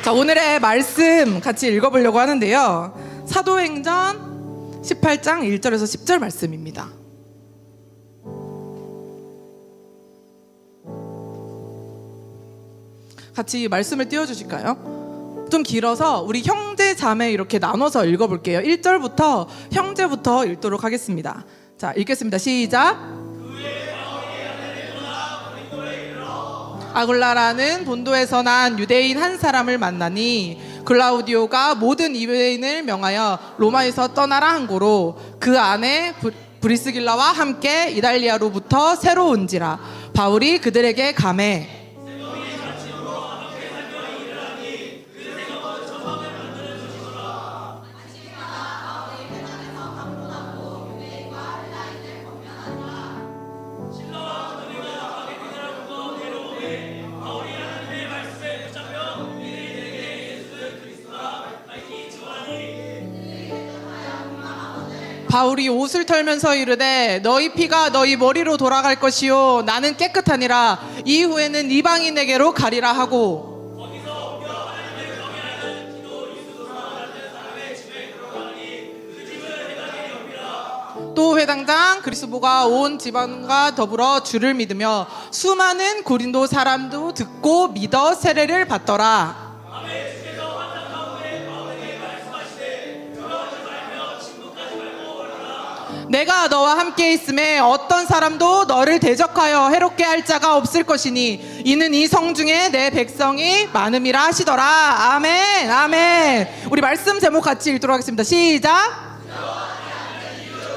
자, 오늘의 말씀 같이 읽어보려고 하는데요. 사도행전 18장 1절에서 10절 말씀입니다. 같이 말씀을 띄워주실까요? 좀 길어서 우리 형제 자매 이렇게 나눠서 읽어볼게요. 1절부터 형제부터 읽도록 하겠습니다. 자, 읽겠습니다. 시작. 아굴라라는 본도에서 난 유대인 한 사람을 만나니 글라우디오가 모든 유대인을 명하여 로마에서 떠나라 한 고로 그 안에 브리스길라와 함께 이달리아로부터 새로 온지라. 바울이 그들에게 가매 바울이 옷을 털면서 이르되 너희 피가 너희 머리로 돌아갈 것이요 나는 깨끗하니라. 이후에는 이방인에게로 가리라 하고 또 회당장 그리스보가 온 집안과 더불어 주를 믿으며 수많은 고린도 사람도 듣고 믿어 세례를 받더라. 내가 너와 함께 있음에 어떤 사람도 너를 대적하여 해롭게 할 자가 없을 것이니 이는 이 성 중에 내 백성이 많음이라 하시더라. 아멘. 아멘. 우리 말씀 제목 같이 읽도록 하겠습니다. 시작.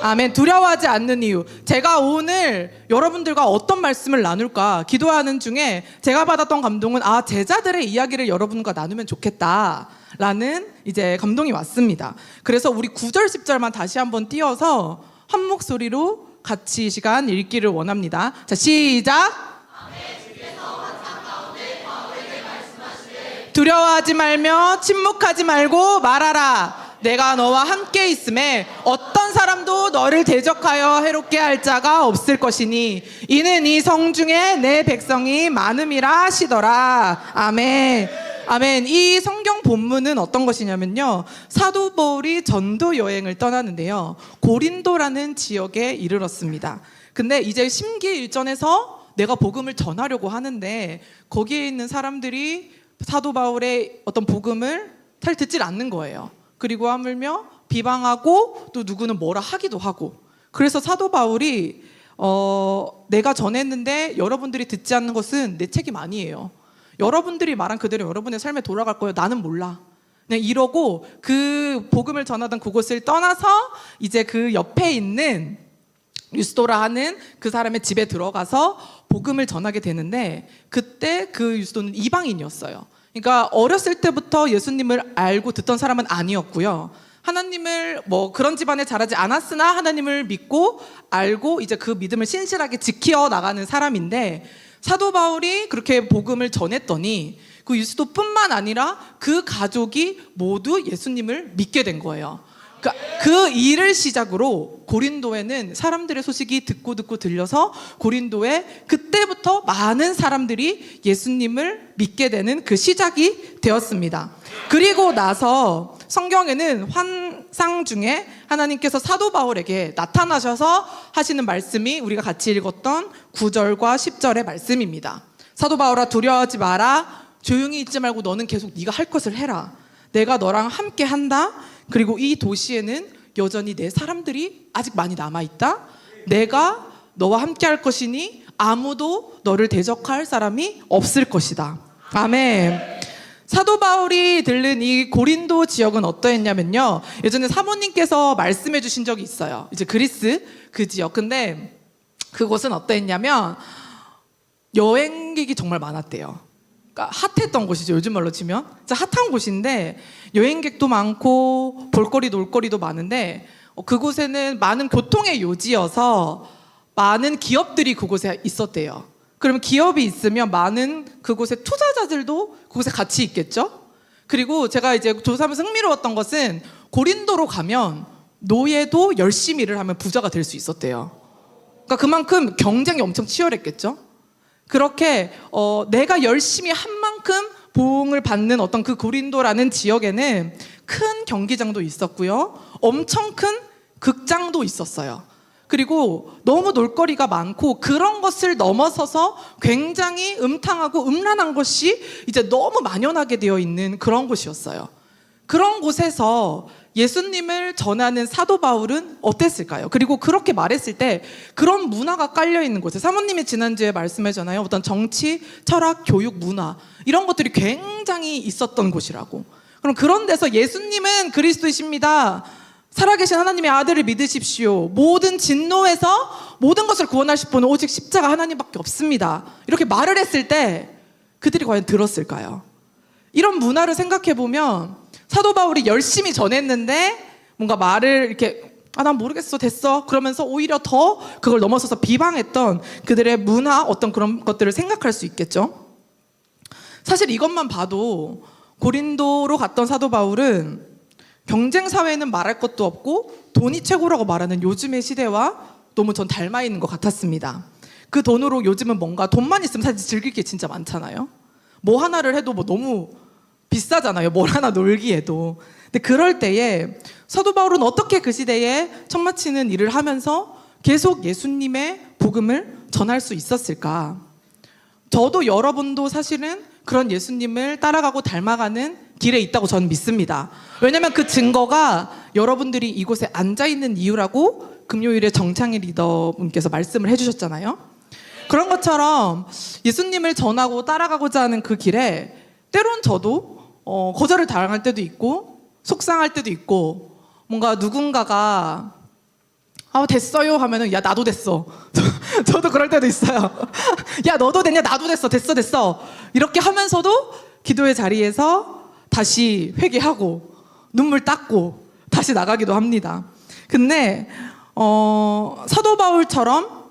아멘. 두려워하지 않는 이유. 제가 오늘 여러분들과 어떤 말씀을 나눌까 기도하는 중에 제가 받았던 감동은 제자들의 이야기를 여러분과 나누면 좋겠다 라는 이제 감동이 왔습니다. 그래서 우리 9절 10절만 다시 한번 띄워서 한 목소리로 같이 이 시간 읽기를 원합니다. 자, 시작. 두려워하지 말며 침묵하지 말고 말하라. 내가 너와 함께 있음에 어떤 사람도 너를 대적하여 해롭게 할 자가 없을 것이니 이는 이 성 중에 내 백성이 많음이라 하시더라. 아멘. 아멘. 이 성경 본문은 어떤 것이냐면요, 사도 바울이 전도 여행을 떠나는데요, 고린도라는 지역에 이르렀습니다. 근데 이제 심기일전에서 내가 복음을 전하려고 하는데 거기에 있는 사람들이 사도 바울의 어떤 복음을 잘 듣질 않는 거예요. 그리고 하물며 비방하고 또 누구는 뭐라 하기도 하고. 그래서 사도 바울이 내가 전했는데 여러분들이 듣지 않는 것은 내 책임 아니에요. 여러분들이 말한 그대로 여러분의 삶에 돌아갈 거예요. 나는 몰라. 그냥 이러고 그 복음을 전하던 그곳을 떠나서 이제 그 옆에 있는 유스도라 하는 그 사람의 집에 들어가서 복음을 전하게 되는데, 그때 그 유스도는 이방인이었어요. 그러니까 어렸을 때부터 예수님을 알고 듣던 사람은 아니었고요. 하나님을 그런 집안에 자라지 않았으나 하나님을 믿고 알고 이제 그 믿음을 신실하게 지켜 나가는 사람인데, 사도 바울이 그렇게 복음을 전했더니 그 유스도뿐만 아니라 그 가족이 모두 예수님을 믿게 된 거예요. 그 일을 시작으로 고린도에는 사람들의 소식이 듣고 들려서 고린도에 그때부터 많은 사람들이 예수님을 믿게 되는 그 시작이 되었습니다. 그리고 나서 성경에는 환상 중에 하나님께서 사도 바울에게 나타나셔서 하시는 말씀이 우리가 같이 읽었던 9절과 10절의 말씀입니다. 사도 바울아, 두려워하지 마라. 조용히 있지 말고 너는 계속 네가 할 것을 해라. 내가 너랑 함께 한다. 그리고 이 도시에는 여전히 내 사람들이 아직 많이 남아있다. 내가 너와 함께 할 것이니 아무도 너를 대적할 사람이 없을 것이다. 아멘. 사도 바울이 들른 이 고린도 지역은 어떠했냐면요, 예전에 사모님께서 말씀해 주신 적이 있어요. 이제 그리스 그 지역. 근데 그곳은 어떠했냐면 여행객이 정말 많았대요. 그러니까 핫했던 곳이죠. 요즘 말로 치면 진짜 핫한 곳인데 여행객도 많고 볼거리 놀거리도 많은데 그곳에는 많은 교통의 요지여서 많은 기업들이 그곳에 있었대요. 그러면 기업이 있으면 많은 그곳의 투자자들도 그곳에 같이 있겠죠. 그리고 제가 이제 조사하면서 흥미로웠던 것은 고린도로 가면 노예도 열심히 일을 하면 부자가 될 수 있었대요. 그러니까 그만큼 경쟁이 엄청 치열했겠죠. 그렇게 내가 열심히 한 만큼 보응을 받는 어떤 그 고린도라는 지역에는 큰 경기장도 있었고요. 엄청 큰 극장도 있었어요. 그리고 너무 놀거리가 많고 그런 것을 넘어서서 굉장히 음탕하고 음란한 것이 이제 너무 만연하게 되어 있는 그런 곳이었어요. 그런 곳에서 예수님을 전하는 사도 바울은 어땠을까요? 그리고 그렇게 말했을 때 그런 문화가 깔려 있는 곳에, 사모님이 지난주에 말씀하셨잖아요. 어떤 정치, 철학, 교육, 문화 이런 것들이 굉장히 있었던 곳이라고. 그럼 그런 데서 예수님은 그리스도이십니다, 살아계신 하나님의 아들을 믿으십시오, 모든 진노에서 모든 것을 구원하실 분은 오직 십자가 하나님밖에 없습니다, 이렇게 말을 했을 때 그들이 과연 들었을까요? 이런 문화를 생각해 보면 사도 바울이 열심히 전했는데 뭔가 말을 이렇게 난 모르겠어 됐어 그러면서 오히려 더 그걸 넘어서서 비방했던 그들의 문화, 어떤 그런 것들을 생각할 수 있겠죠. 사실 이것만 봐도 고린도로 갔던 사도 바울은 경쟁 사회는 말할 것도 없고 돈이 최고라고 말하는 요즘의 시대와 너무 전 닮아 있는 것 같았습니다. 그 돈으로 요즘은 뭔가 돈만 있으면 사실 즐길 게 진짜 많잖아요. 뭐 하나를 해도 뭐 너무 비싸잖아요. 뭘 하나 놀기에도. 근데 그럴 때에 사도 바울은 어떻게 그 시대에 천마치는 일을 하면서 계속 예수님의 복음을 전할 수 있었을까? 저도 여러분도 사실은 그런 예수님을 따라가고 닮아가는 길에 있다고 저는 믿습니다. 왜냐면 그 증거가 여러분들이 이곳에 앉아있는 이유라고 금요일에 정창희 리더분께서 말씀을 해주셨잖아요. 그런 것처럼 예수님을 전하고 따라가고자 하는 그 길에 때론 저도 거절을 당할 때도 있고 속상할 때도 있고, 뭔가 누군가가 됐어요 하면은 야 나도 됐어 저도 그럴 때도 있어요. 야 너도 됐냐? 나도 됐어. 됐어 이렇게 하면서도 기도의 자리에서 다시 회개하고 눈물 닦고 다시 나가기도 합니다. 근데 사도 바울처럼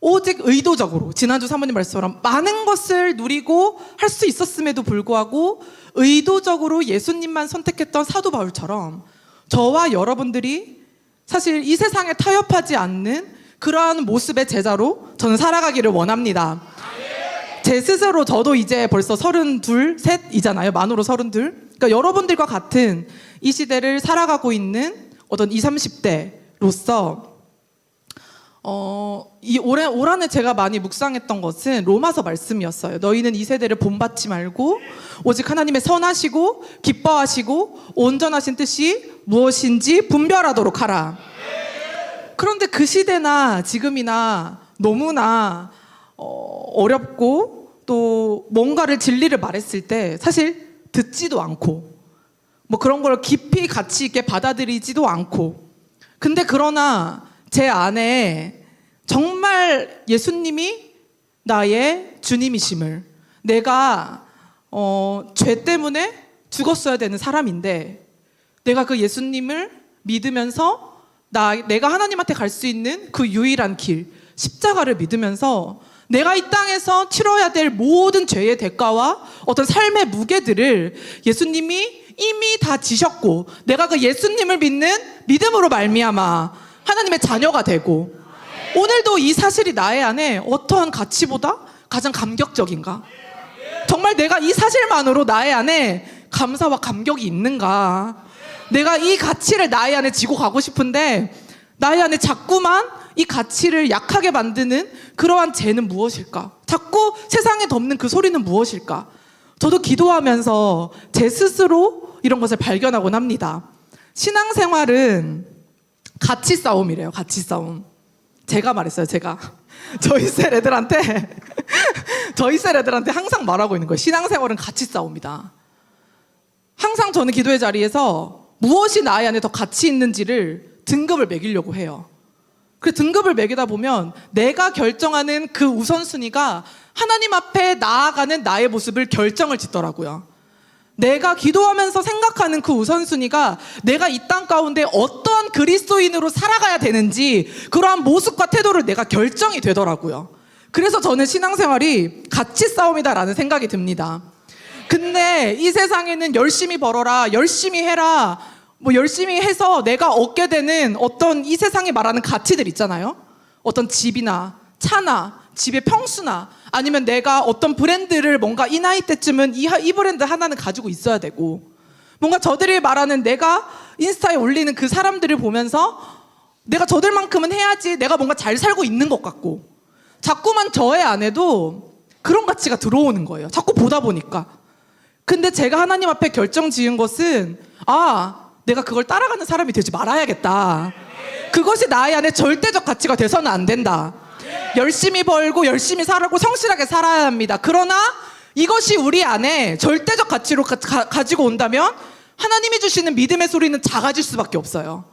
오직 의도적으로, 지난주 사모님 말씀처럼 많은 것을 누리고 할 수 있었음에도 불구하고 의도적으로 예수님만 선택했던 사도 바울처럼 저와 여러분들이 사실 이 세상에 타협하지 않는 그러한 모습의 제자로 저는 살아가기를 원합니다. 제 스스로 저도 이제 벌써 32, 셋이잖아요. 만으로 32. 그러니까 여러분들과 같은 이 시대를 살아가고 있는 어떤 20, 30대로서 올 한해 제가 많이 묵상했던 것은 로마서 말씀이었어요. 너희는 이 세대를 본받지 말고 오직 하나님의 선하시고 기뻐하시고 온전하신 뜻이 무엇인지 분별하도록 하라. 그런데 그 시대나 지금이나 너무나 어렵고 또 뭔가를 진리를 말했을 때 사실 듣지도 않고 뭐 그런 걸 깊이 가치 있게 받아들이지도 않고, 근데 그러나 제 안에 정말 예수님이 나의 주님이심을, 내가 죄 때문에 죽었어야 되는 사람인데 내가 그 예수님을 믿으면서 내가 하나님한테 갈 수 있는 그 유일한 길, 십자가를 믿으면서 내가 이 땅에서 치러야 될 모든 죄의 대가와 어떤 삶의 무게들을 예수님이 이미 다 지셨고 내가 그 예수님을 믿는 믿음으로 말미암아 하나님의 자녀가 되고, 오늘도 이 사실이 나의 안에 어떠한 가치보다 가장 감격적인가? 정말 내가 이 사실만으로 나의 안에 감사와 감격이 있는가? 내가 이 가치를 나의 안에 지고 가고 싶은데 나의 안에 자꾸만 이 가치를 약하게 만드는 그러한 죄는 무엇일까? 자꾸 세상에 덮는 그 소리는 무엇일까? 저도 기도하면서 제 스스로 이런 것을 발견하곤 합니다. 신앙생활은 가치 싸움이래요. 가치 싸움. 제가 말했어요. 제가 저희 셀 애들한테 항상 말하고 있는 거예요. 신앙생활은 가치 싸움이다. 항상 저는 기도의 자리에서 무엇이 나의 안에 더 가치 있는지를 등급을 매기려고 해요. 그 등급을 매기다 보면 내가 결정하는 그 우선순위가 하나님 앞에 나아가는 나의 모습을 결정을 짓더라고요. 내가 기도하면서 생각하는 그 우선순위가 내가 이 땅 가운데 어떠한 그리스도인으로 살아가야 되는지 그러한 모습과 태도를 내가 결정이 되더라고요. 그래서 저는 신앙생활이 가치 싸움이다라는 생각이 듭니다. 근데 이 세상에는 열심히 벌어라, 열심히 해라, 뭐 열심히 해서 내가 얻게 되는 어떤 이 세상이 말하는 가치들 있잖아요. 어떤 집이나 차나 집에 평수나 아니면 내가 어떤 브랜드를 뭔가 이 나이 때쯤은 이 브랜드 하나는 가지고 있어야 되고, 뭔가 저들이 말하는 내가 인스타에 올리는 그 사람들을 보면서 내가 저들만큼은 해야지 내가 뭔가 잘 살고 있는 것 같고, 자꾸만 저의 안에도 그런 가치가 들어오는 거예요. 자꾸 보다 보니까. 근데 제가 하나님 앞에 결정 지은 것은, 내가 그걸 따라가는 사람이 되지 말아야겠다. 그것이 나의 안에 절대적 가치가 돼서는 안 된다. 열심히 벌고 열심히 살고 성실하게 살아야 합니다. 그러나 이것이 우리 안에 절대적 가치로 가지고 온다면 하나님이 주시는 믿음의 소리는 작아질 수밖에 없어요.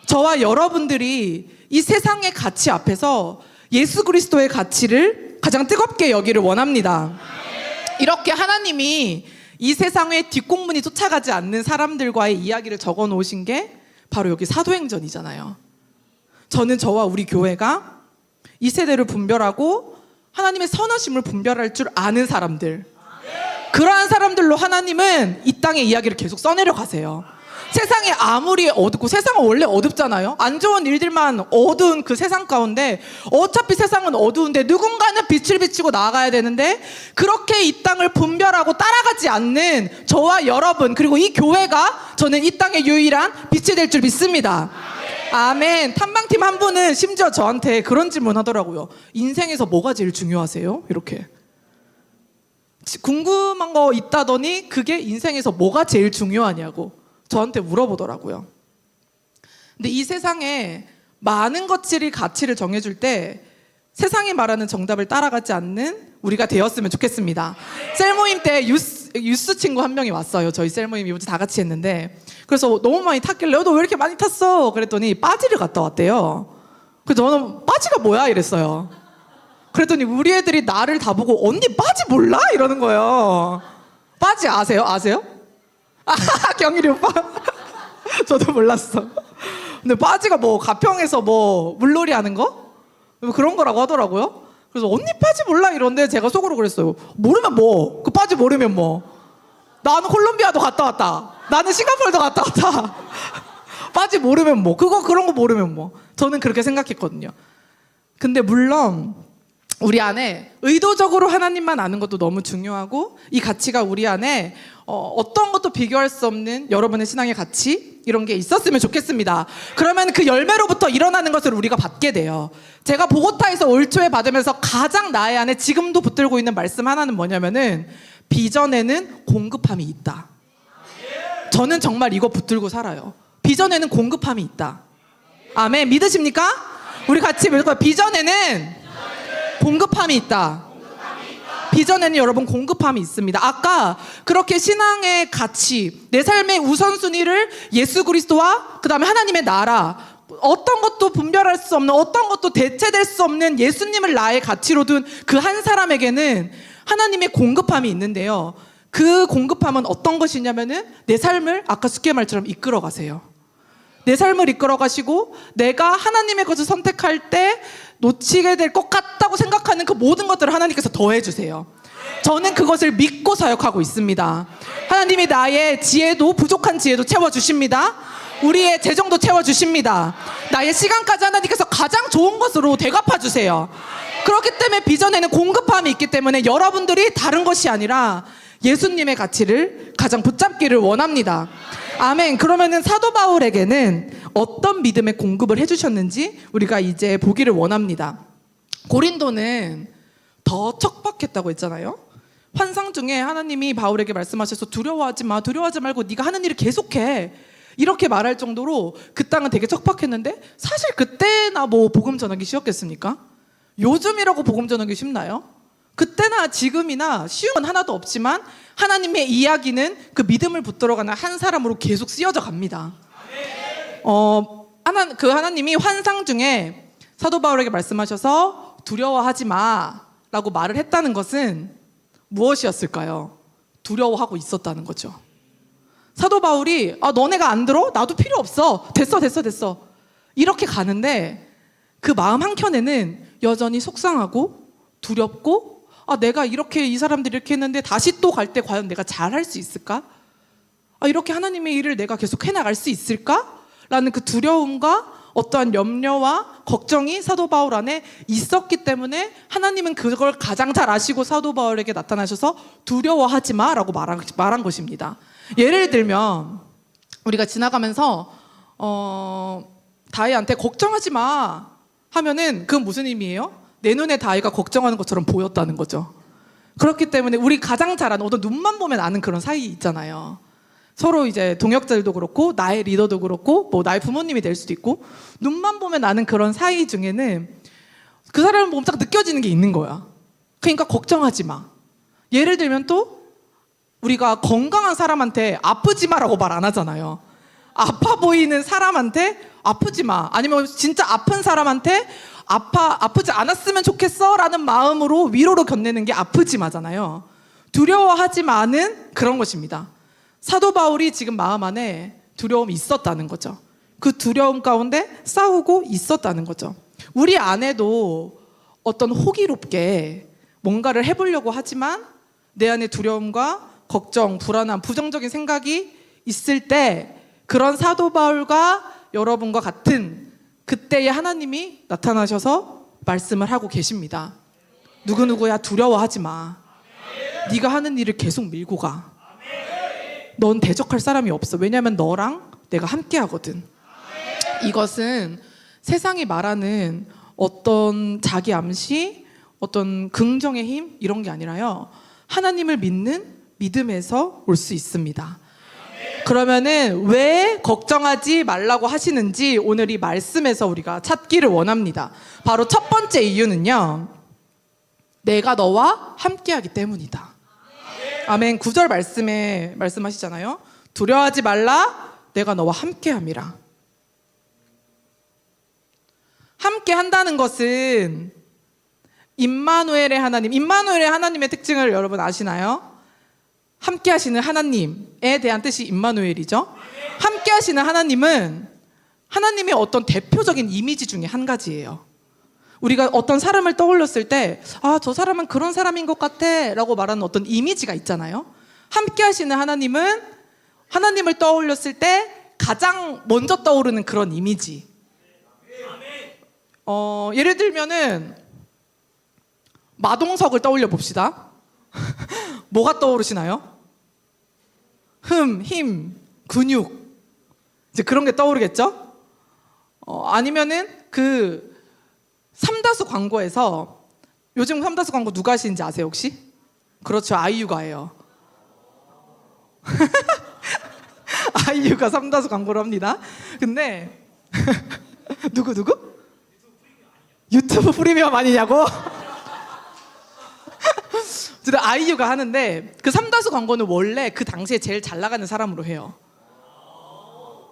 저와 여러분들이 이 세상의 가치 앞에서 예수 그리스도의 가치를 가장 뜨겁게 여기를 원합니다. 이렇게 하나님이 이 세상에 뒷공문이 쫓아가지 않는 사람들과의 이야기를 적어 놓으신 게 바로 여기 사도행전이잖아요. 저는 저와 우리 교회가 이 세대를 분별하고 하나님의 선하심을 분별할 줄 아는 사람들, 그러한 사람들로 하나님은 이 땅의 이야기를 계속 써내려 가세요. 세상이 아무리 어둡고, 세상은 원래 어둡잖아요. 안 좋은 일들만 어두운 그 세상 가운데 어차피 세상은 어두운데 누군가는 빛을 비치고 나아가야 되는데, 그렇게 이 땅을 분별하고 따라가지 않는 저와 여러분, 그리고 이 교회가 저는 이 땅의 유일한 빛이 될 줄 믿습니다. 아멘. 탐방팀 한 분은 심지어 저한테 그런 질문 하더라고요. 인생에서 뭐가 제일 중요하세요? 이렇게 궁금한 거 있다더니 그게 인생에서 뭐가 제일 중요하냐고 저한테 물어보더라고요. 근데 이 세상에 많은 것들이 가치를 정해줄 때 세상이 말하는 정답을 따라가지 않는 우리가 되었으면 좋겠습니다. 셀모임 때 유스 친구 한 명이 왔어요. 저희 셀모임 이번 주 다 같이 했는데, 그래서 너무 많이 탔길래 너 왜 이렇게 많이 탔어? 그랬더니 빠지를 갔다 왔대요. 그래서 저는 빠지가 뭐야? 이랬어요. 그랬더니 우리 애들이 나를 다 보고 언니 빠지 몰라? 이러는 거예요. 빠지 아세요? 아세요? 경일이 오빠. 저도 몰랐어. 근데 빠지가 뭐 가평에서 뭐 물놀이 하는 거? 뭐 그런 거라고 하더라고요. 그래서 언니 빠지 몰라? 이런데 제가 속으로 그랬어요. 모르면 뭐? 그 빠지 모르면 뭐? 나는 콜롬비아도 갔다 왔다. 나는 싱가포르도 갔다 왔다. 빠지 모르면 뭐? 그런 거 모르면 뭐? 저는 그렇게 생각했거든요. 근데 물론 우리 안에 의도적으로 하나님만 아는 것도 너무 중요하고, 이 가치가 우리 안에 어떤 것도 비교할 수 없는 여러분의 신앙의 가치, 이런 게 있었으면 좋겠습니다. 그러면 그 열매로부터 일어나는 것을 우리가 받게 돼요. 제가 보고타에서 올 초에 받으면서 가장 나의 안에 지금도 붙들고 있는 말씀 하나는 뭐냐면은, 비전에는 공급함이 있다. 저는 정말 이거 붙들고 살아요. 비전에는 공급함이 있다. 아멘. 믿으십니까? 우리 같이 읽어요. 비전에는 공급함이 있다. 비전에는 여러분 공급함이 있습니다. 아까 그렇게 신앙의 가치, 내 삶의 우선순위를 예수 그리스도와 그 다음에 하나님의 나라, 어떤 것도 분별할 수 없는, 어떤 것도 대체될 수 없는 예수님을 나의 가치로 둔 그 한 사람에게는 하나님의 공급함이 있는데요. 그 공급함은 어떤 것이냐면은 내 삶을 아까 숙계 말처럼 이끌어 가세요. 내 삶을 이끌어 가시고 내가 하나님의 것을 선택할 때 놓치게 될 것 같다고 생각하는 그 모든 것들을 하나님께서 더해 주세요. 저는 그것을 믿고 사역하고 있습니다. 하나님이 나의 지혜도, 부족한 지혜도 채워주십니다. 우리의 재정도 채워주십니다. 나의 시간까지 하나님께서 가장 좋은 것으로 대갚아 주세요. 그렇기 때문에 비전에는 공급함이 있기 때문에 여러분들이 다른 것이 아니라 예수님의 가치를 가장 붙잡기를 원합니다. 아멘. 그러면은 사도 바울에게는 어떤 믿음의 공급을 해주셨는지 우리가 이제 보기를 원합니다. 고린도는 더 척박했다고 했잖아요. 환상 중에 하나님이 바울에게 말씀하셔서 두려워하지 마, 두려워하지 말고 네가 하는 일을 계속해, 이렇게 말할 정도로 그 땅은 되게 척박했는데, 사실 그때나 뭐 복음 전하기 쉬웠겠습니까? 요즘이라고 복음 전하기 쉽나요? 그때나 지금이나 쉬운 건 하나도 없지만 하나님의 이야기는 그 믿음을 붙들어가는 한 사람으로 계속 쓰여져 갑니다. 하나님이 환상 중에 사도 바울에게 말씀하셔서 두려워하지 마 라고 말을 했다는 것은 무엇이었을까요? 두려워하고 있었다는 거죠. 사도 바울이 너네가 안 들어? 나도 필요 없어. 됐어. 이렇게 가는데 그 마음 한켠에는 여전히 속상하고 두렵고, 내가 이렇게 이 사람들이 이렇게 했는데 다시 또 갈 때 과연 내가 잘할 수 있을까? 이렇게 하나님의 일을 내가 계속 해나갈 수 있을까? 라는 그 두려움과 어떠한 염려와 걱정이 사도 바울 안에 있었기 때문에 하나님은 그걸 가장 잘 아시고 사도 바울에게 나타나셔서 두려워하지 마라고 말한 것입니다. 예를 들면 우리가 지나가면서 다이한테 걱정하지 마 하면은 그건 무슨 의미예요? 내 눈에 다이가 걱정하는 것처럼 보였다는 거죠. 그렇기 때문에 우리 가장 잘 아는, 어떤 눈만 보면 아는 그런 사이 있잖아요. 서로 이제 동역자들도 그렇고 나의 리더도 그렇고 뭐 나의 부모님이 될 수도 있고 눈만 보면 아는 그런 사이 중에는 그 사람을 보면 딱 느껴지는 게 있는 거야. 그러니까 걱정하지 마. 예를 들면 또 우리가 건강한 사람한테 아프지 마라고 말 안 하잖아요. 아파 보이는 사람한테 아프지 마. 아니면 진짜 아픈 사람한테 아프지 않았으면 좋겠어 라는 마음으로 위로로 건네는 게 아프지 마잖아요. 두려워하지 마는 그런 것입니다. 사도 바울이 지금 마음 안에 두려움이 있었다는 거죠. 그 두려움 가운데 싸우고 있었다는 거죠. 우리 안에도 어떤 호기롭게 뭔가를 해보려고 하지만 내 안에 두려움과 걱정, 불안함, 부정적인 생각이 있을 때 그런 사도 바울과 여러분과 같은 그때의 하나님이 나타나셔서 말씀을 하고 계십니다. 누구누구야 두려워하지 마. 네가 하는 일을 계속 밀고 가. 넌 대적할 사람이 없어. 왜냐하면 너랑 내가 함께 하거든. 이것은 세상이 말하는 어떤 자기 암시, 어떤 긍정의 힘 이런 게 아니라요. 하나님을 믿는 믿음에서 올 수 있습니다. 그러면은 왜 걱정하지 말라고 하시는지 오늘 이 말씀에서 우리가 찾기를 원합니다. 바로 첫 번째 이유는요. 내가 너와 함께하기 때문이다. 아멘. 9절 말씀에 말씀하시잖아요. 두려워하지 말라. 내가 너와 함께함이라. 함께 한다는 것은 임마누엘의 하나님, 임마누엘의 하나님의 특징을 여러분 아시나요? 함께 하시는 하나님에 대한 뜻이 임마누엘이죠. 함께 하시는 하나님은 하나님의 어떤 대표적인 이미지 중에 한 가지예요. 우리가 어떤 사람을 떠올렸을 때 저 사람은 그런 사람인 것 같아 라고 말하는 어떤 이미지가 있잖아요. 함께 하시는 하나님은 하나님을 떠올렸을 때 가장 먼저 떠오르는 그런 이미지. 예를 들면은 마동석을 떠올려 봅시다. 뭐가 떠오르시나요? 힘, 근육 이제 그런 게 떠오르겠죠? 아니면은 그 삼다수 광고에서 요즘 삼다수 광고 누가 하시는지 아세요 혹시? 그렇죠, 아이유가 해요. 아이유가 삼다수 광고를 합니다. 근데 누구? 유튜브 프리미엄 아니냐고? 아이유가 하는데 그 삼다수 광고는 원래 그 당시에 제일 잘 나가는 사람으로 해요.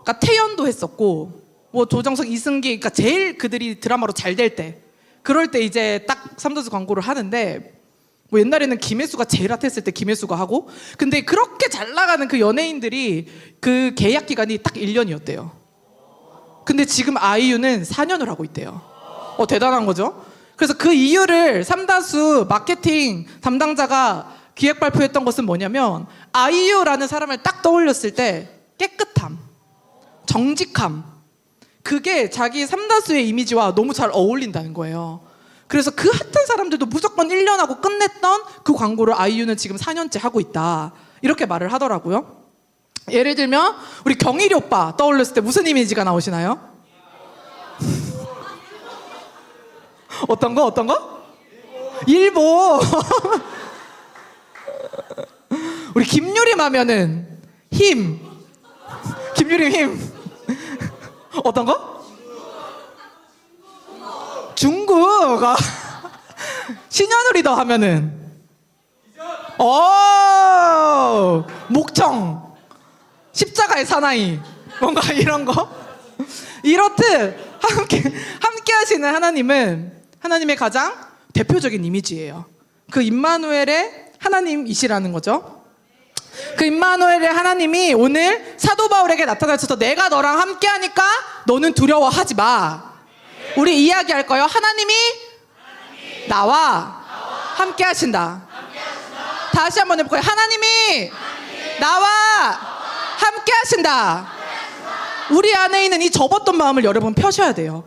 그러니까 태연도 했었고 뭐 조정석, 이승기, 그러니까 제일 그들이 드라마로 잘 될 때, 그럴 때 이제 딱 삼다수 광고를 하는데 뭐 옛날에는 김혜수가 제일 핫했을 때 김혜수가 하고, 근데 그렇게 잘 나가는 그 연예인들이 그 계약 기간이 딱 1년이었대요. 근데 지금 아이유는 4년을 하고 있대요. 대단한 거죠. 그래서 그 이유를 삼다수 마케팅 담당자가 기획 발표했던 것은 뭐냐면 아이유라는 사람을 딱 떠올렸을 때 깨끗함, 정직함, 그게 자기 삼다수의 이미지와 너무 잘 어울린다는 거예요. 그래서 그 핫한 사람들도 무조건 1년 하고 끝냈던 그 광고를 아이유는 지금 4년째 하고 있다, 이렇게 말을 하더라고요. 예를 들면 우리 경일이 오빠 떠올렸을 때 무슨 이미지가 나오시나요? 어떤 거? 일보. 우리 김유림 하면은 힘. 김유림 힘. 어떤 거? 중국. 신현우 리더 하면은 목청. 십자가의 사나이. 뭔가 이런 거. 이렇듯 함께 하시는 하나님은 하나님의 가장 대표적인 이미지예요. 그 임마누엘의 하나님이시라는 거죠. 그 임마누엘의 하나님이 오늘 사도 바울에게 나타나셔서 내가 너랑 함께 하니까 너는 두려워하지 마. 우리 이야기할 거예요. 하나님이 나와 함께 하신다. 다시 한번 해볼까요? 하나님이 나와 함께 하신다. 우리 안에 있는 이 접었던 마음을 여러분 펴셔야 돼요.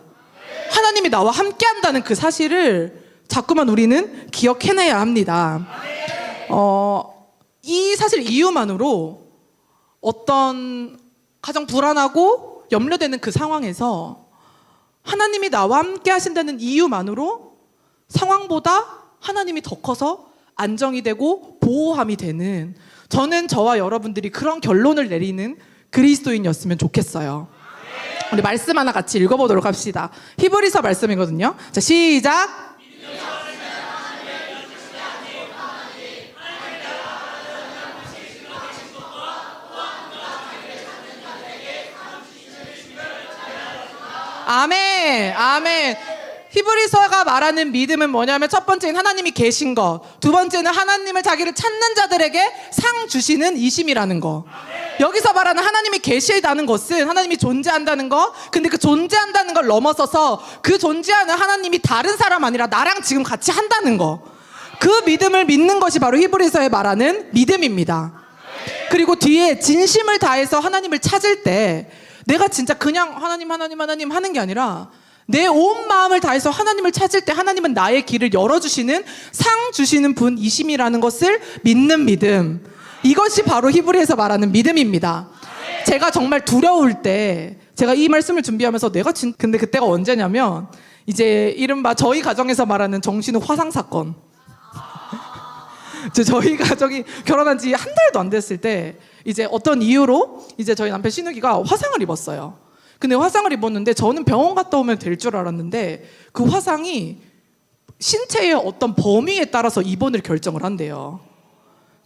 하나님이 나와 함께 한다는 그 사실을 자꾸만 우리는 기억해내야 합니다. 이 사실 이유만으로 어떤 가장 불안하고 염려되는 그 상황에서 하나님이 나와 함께 하신다는 이유만으로 상황보다 하나님이 더 커서 안정이 되고 보호함이 되는, 저는 저와 여러분들이 그런 결론을 내리는 그리스도인이었으면 좋겠어요. 우리 말씀 하나 같이 읽어보도록 합시다. 히브리서 말씀이거든요. 자, 시작. 아멘, 아멘. 히브리서가 말하는 믿음은 뭐냐면, 첫 번째는 하나님이 계신 것, 두 번째는 하나님을 자기를 찾는 자들에게 상 주시는 이심이라는 거. 여기서 말하는 하나님이 계시다는 것은 하나님이 존재한다는 거, 근데 그 존재한다는 걸 넘어서서 그 존재하는 하나님이 다른 사람 아니라 나랑 지금 같이 한다는 거, 그 믿음을 믿는 것이 바로 히브리서에 말하는 믿음입니다. 그리고 뒤에 진심을 다해서 하나님을 찾을 때 내가 진짜 그냥 하나님 하는 게 아니라 내 온 마음을 다해서 하나님을 찾을 때 하나님은 나의 길을 열어주시는, 상 주시는 분이심이라는 것을 믿는 믿음, 이것이 바로 히브리에서 말하는 믿음입니다. 제가 정말 두려울 때, 제가 이 말씀을 준비하면서 근데 그때가 언제냐면 이제 이른바 저희 가정에서 말하는 정신의 화상 사건. 저희 가정이 결혼한 지 한 달도 안 됐을 때 이제 어떤 이유로 이제 저희 남편 신우기가 화상을 입었어요. 근데 화상을 입었는데 저는 병원 갔다 오면 될 줄 알았는데 그 화상이 신체의 어떤 범위에 따라서 입원을 결정을 한대요.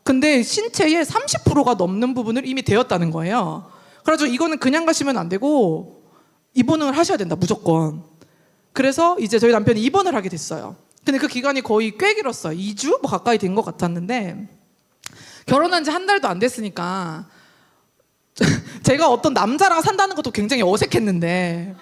근데 신체의 30%가 넘는 부분을 이미 되었다는 거예요. 그래가지고 이거는 그냥 가시면 안 되고 입원을 하셔야 된다, 무조건. 그래서 이제 저희 남편이 입원을 하게 됐어요. 근데 그 기간이 거의 꽤 길었어요. 2주 뭐 가까이 된 것 같았는데, 결혼한 지 한 달도 안 됐으니까 제가 어떤 남자랑 산다는 것도 굉장히 어색했는데,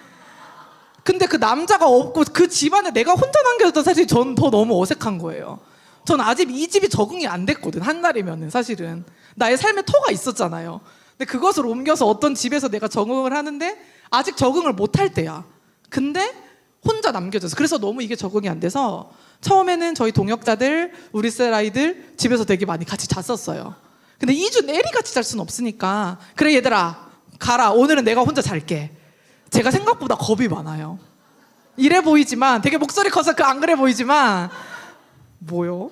근데 그 남자가 없고 그 집안에 내가 혼자 남겨졌던, 사실 전 더 너무 어색한 거예요. 전 아직 이 집이 적응이 안 됐거든. 한 달이면은 사실은 나의 삶의 터가 있었잖아요. 근데 그것을 옮겨서 어떤 집에서 내가 적응을 하는데 아직 적응을 못 할 때야. 근데 혼자 남겨져서, 그래서 너무 이게 적응이 안 돼서 처음에는 저희 동역자들, 우리 셀 아이들 집에서 되게 많이 같이 잤었어요. 근데 2주 내리 같이 잘 수는 없으니까, 그래 얘들아 가라, 오늘은 내가 혼자 잘게. 제가 생각보다 겁이 많아요. 이래 보이지만, 되게 목소리 커서 그 안 그래 보이지만 뭐요?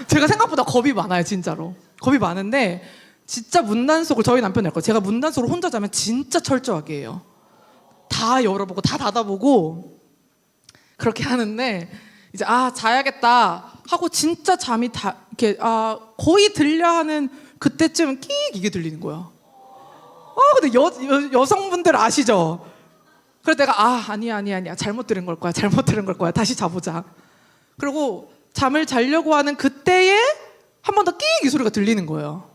제가 생각보다 겁이 많아요. 진짜로 겁이 많은데, 진짜 문단속을 저희 남편이 할 거예요. 제가 문단속을 혼자 자면 진짜 철저하게 해요. 다 열어보고 다 닫아보고 그렇게 하는데, 이제 자야겠다 하고 진짜 잠이 다 이렇게 거의 들려 하는 그때쯤 끽 이게 들리는 거야. 근데 여성분들 아시죠? 그래서 내가 아니야 잘못 들은 걸 거야 다시 자보자. 그리고 잠을 자려고 하는 그때에 한 번 더 끽 이 소리가 들리는 거예요.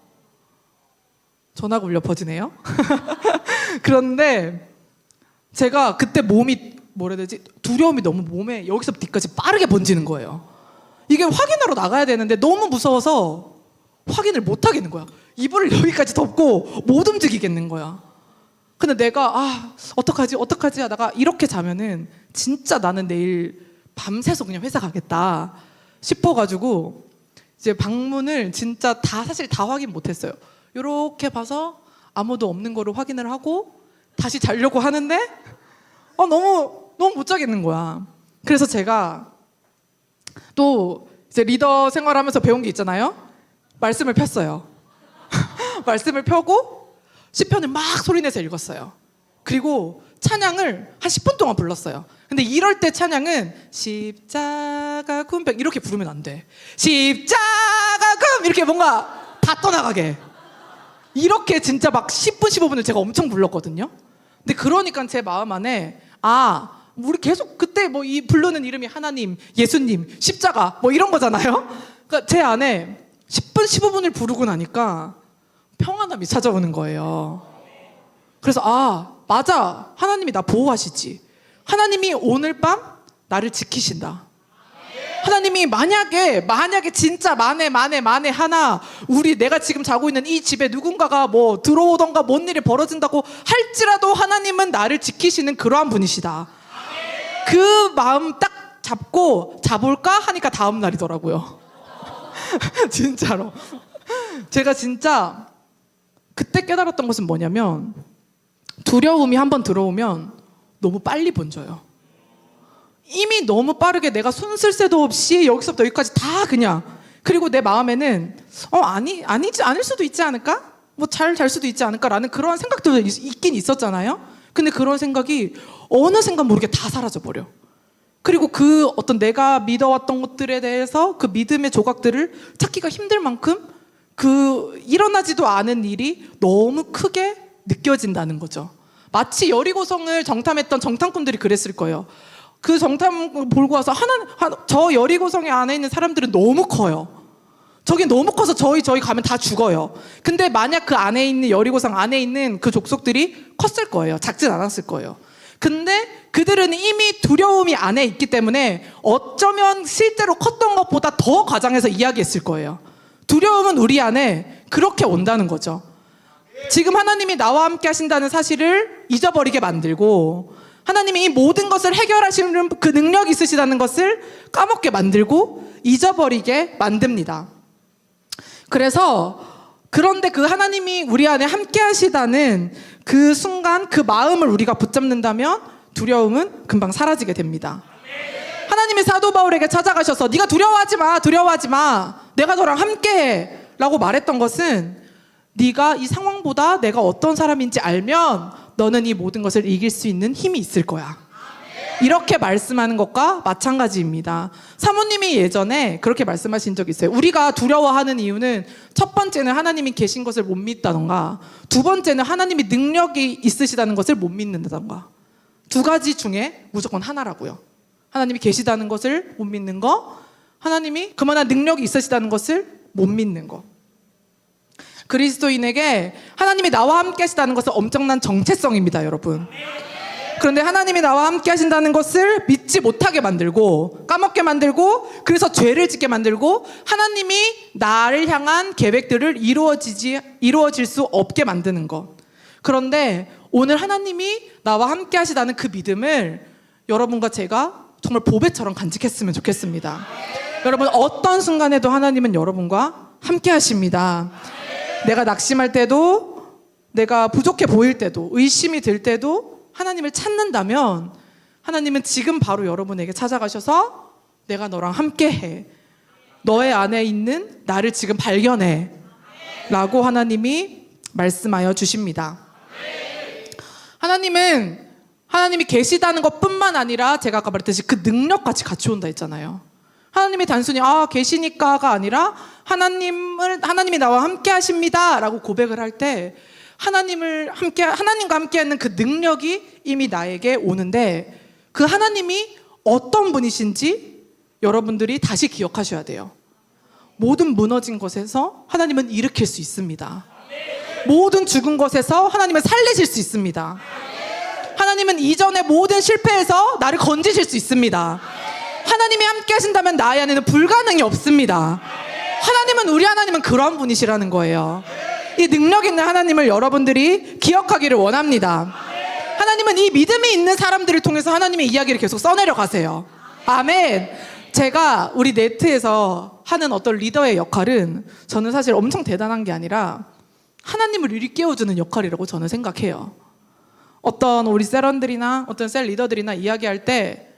전화가 울려 퍼지네요. 그런데 제가 그때 몸이 뭐라 해야 되지? 두려움이 너무 몸에 여기서부터 뒤까지 빠르게 번지는 거예요. 이게 확인하러 나가야 되는데 너무 무서워서 확인을 못 하겠는 거야. 이불을 여기까지 덮고 못 움직이겠는 거야. 근데 내가 어떡하지 하다가, 이렇게 자면은 진짜 나는 내일 밤새서 그냥 회사 가겠다 싶어가지고 이제 방문을 진짜 사실 다 확인 못 했어요. 요렇게 봐서 아무도 없는 거를 확인을 하고 다시 자려고 하는데 너무 못 자겠는 거야. 그래서 제가 또 이제 리더 생활하면서 배운 게 있잖아요. 말씀을 폈어요. 말씀을 펴고 시편을 막 소리내서 읽었어요. 그리고 찬양을 한 10분 동안 불렀어요. 근데 이럴 때 찬양은 십자가 금백 이렇게 부르면 안 돼. 십자가 금 이렇게 뭔가 다 떠나가게, 이렇게 진짜 막 10분 15분을 제가 엄청 불렀거든요. 근데 그러니까 제 마음 안에 우리 계속 그때 뭐 이 부르는 이름이 하나님, 예수님, 십자가 뭐 이런 거잖아요. 그러니까 제 안에 10분 15분을 부르고 나니까 평안함이 찾아오는 거예요. 그래서 맞아, 하나님이 나 보호하시지. 하나님이 오늘 밤 나를 지키신다. 하나님이 만약에 진짜 만에 하나 내가 지금 자고 있는 이 집에 누군가가 뭐 들어오던가 뭔 일이 벌어진다고 할지라도 하나님은 나를 지키시는 그러한 분이시다. 그 마음 딱 잡고 자볼까 하니까 다음 날이더라고요. 진짜로. 제가 진짜 그때 깨달았던 것은 뭐냐면, 두려움이 한번 들어오면 너무 빨리 번져요. 이미 너무 빠르게 내가 손 쓸 새도 없이 여기서부터 여기까지 다 그냥, 그리고 내 마음에는 아닐 수도 있지 않을까? 뭐 잘 수도 있지 않을까라는 그런 생각도 있긴 있었잖아요. 근데 그런 생각이 어느 순간 모르게 다 사라져버려. 그리고 그 어떤 내가 믿어왔던 것들에 대해서 그 믿음의 조각들을 찾기가 힘들 만큼 그 일어나지도 않은 일이 너무 크게 느껴진다는 거죠. 마치 여리고성을 정탐했던 정탐꾼들이 그랬을 거예요. 그 정탐 보고 와서 저 여리고성에 안에 있는 사람들은 너무 커요. 저기 너무 커서 저희 가면 다 죽어요. 근데 만약 그 안에 있는 여리고성 안에 있는 그 족속들이 컸을 거예요. 작진 않았을 거예요. 근데 그들은 이미 두려움이 안에 있기 때문에 어쩌면 실제로 컸던 것보다 더 과장해서 이야기했을 거예요. 두려움은 우리 안에 그렇게 온다는 거죠. 지금 하나님이 나와 함께 하신다는 사실을 잊어버리게 만들고, 하나님이 이 모든 것을 해결하시는 그 능력이 있으시다는 것을 까먹게 만들고 잊어버리게 만듭니다. 그런데 그 하나님이 우리 안에 함께 하시다는 그 순간, 그 마음을 우리가 붙잡는다면 두려움은 금방 사라지게 됩니다. 하나님이 사도 바울에게 찾아가셔서 네가 두려워하지 마. 내가 너랑 함께해 라고 말했던 것은, 네가 이 상황보다 내가 어떤 사람인지 알면 너는 이 모든 것을 이길 수 있는 힘이 있을 거야. 이렇게 말씀하는 것과 마찬가지입니다. 사모님이 예전에 그렇게 말씀하신 적이 있어요. 우리가 두려워하는 이유는 첫 번째는 하나님이 계신 것을 못 믿다던가, 두 번째는 하나님이 능력이 있으시다는 것을 못 믿는다던가. 두 가지 중에 무조건 하나라고요. 하나님이 계시다는 것을 못 믿는 거, 하나님이 그만한 능력이 있으시다는 것을 못 믿는 거. 그리스도인에게 하나님이 나와 함께 하시다는 것은 엄청난 정체성입니다, 여러분. 그런데 하나님이 나와 함께 하신다는 것을 믿지 못하게 만들고, 까먹게 만들고, 그래서 죄를 짓게 만들고, 하나님이 나를 향한 계획들을 이루어질 수 없게 만드는 것. 그런데 오늘 하나님이 나와 함께 하시다는 그 믿음을 여러분과 제가 정말 보배처럼 간직했으면 좋겠습니다. 여러분, 어떤 순간에도 하나님은 여러분과 함께 하십니다. 내가 낙심할 때도, 내가 부족해 보일 때도, 의심이 들 때도 하나님을 찾는다면 하나님은 지금 바로 여러분에게 찾아가셔서 내가 너랑 함께해, 너의 안에 있는 나를 지금 발견해 라고 하나님이 말씀하여 주십니다. 하나님이 계시다는 것뿐만 아니라 제가 아까 말했듯이 그 능력까지 같이 온다 했잖아요. 하나님이 단순히 계시니까가 아니라 하나님이 나와 함께 하십니다 라고 고백을 할 때 하나님과 함께 하는 그 능력이 이미 나에게 오는데, 그 하나님이 어떤 분이신지 여러분들이 다시 기억하셔야 돼요. 모든 무너진 것에서 하나님은 일으킬 수 있습니다. 모든 죽은 것에서 하나님은 살리실 수 있습니다. 하나님은 이전의 모든 실패에서 나를 건지실 수 있습니다. 하나님이 함께 하신다면 나의 안에는 불가능이 없습니다. 우리 하나님은 그런 분이시라는 거예요. 이 능력 있는 하나님을 여러분들이 기억하기를 원합니다. 하나님은 이 믿음이 있는 사람들을 통해서 하나님의 이야기를 계속 써내려 가세요. 아멘. 제가 우리 네트에서 하는 어떤 리더의 역할은 저는 사실 엄청 대단한 게 아니라 하나님을 일깨워주는 역할이라고 저는 생각해요. 어떤 우리 셀원들이나 어떤 셀 리더들이나 이야기할 때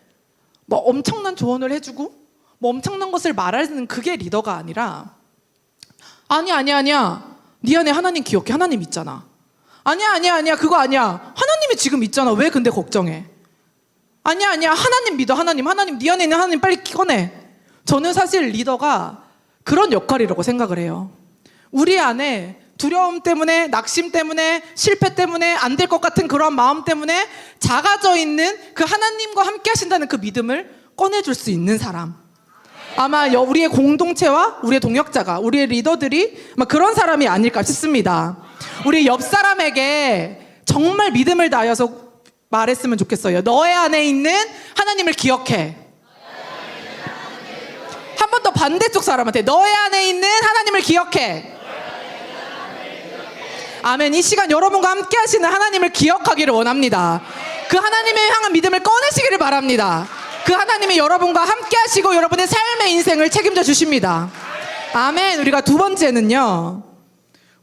뭐 엄청난 조언을 해주고 뭐 엄청난 것을 말하는 그게 리더가 아니라, 아니야 네 안에 하나님 기억해, 하나님 있잖아. 아니야 그거 아니야, 하나님이 지금 있잖아, 왜 근데 걱정해. 아니야 하나님 믿어, 하나님 네 안에 있는 하나님 빨리 꺼내. 저는 사실 리더가 그런 역할이라고 생각을 해요. 우리 안에 두려움 때문에, 낙심 때문에, 실패 때문에, 안 될 것 같은 그런 마음 때문에 작아져 있는 그 하나님과 함께 하신다는 그 믿음을 꺼내줄 수 있는 사람, 아마 우리의 공동체와 우리의 동역자가, 우리의 리더들이 아마 그런 사람이 아닐까 싶습니다. 우리 옆 사람에게 정말 믿음을 다하여서 말했으면 좋겠어요. 너의 안에 있는 하나님을 기억해. 번 더 반대쪽 사람한테 너의 안에 있는 하나님을 기억해. 아멘. 이 시간 여러분과 함께 하시는 하나님을 기억하기를 원합니다. 그 하나님을 향한 믿음을 꺼내시기를 바랍니다. 그 하나님이 여러분과 함께 하시고 여러분의 삶의 인생을 책임져 주십니다. 아멘. 우리가 두 번째는요,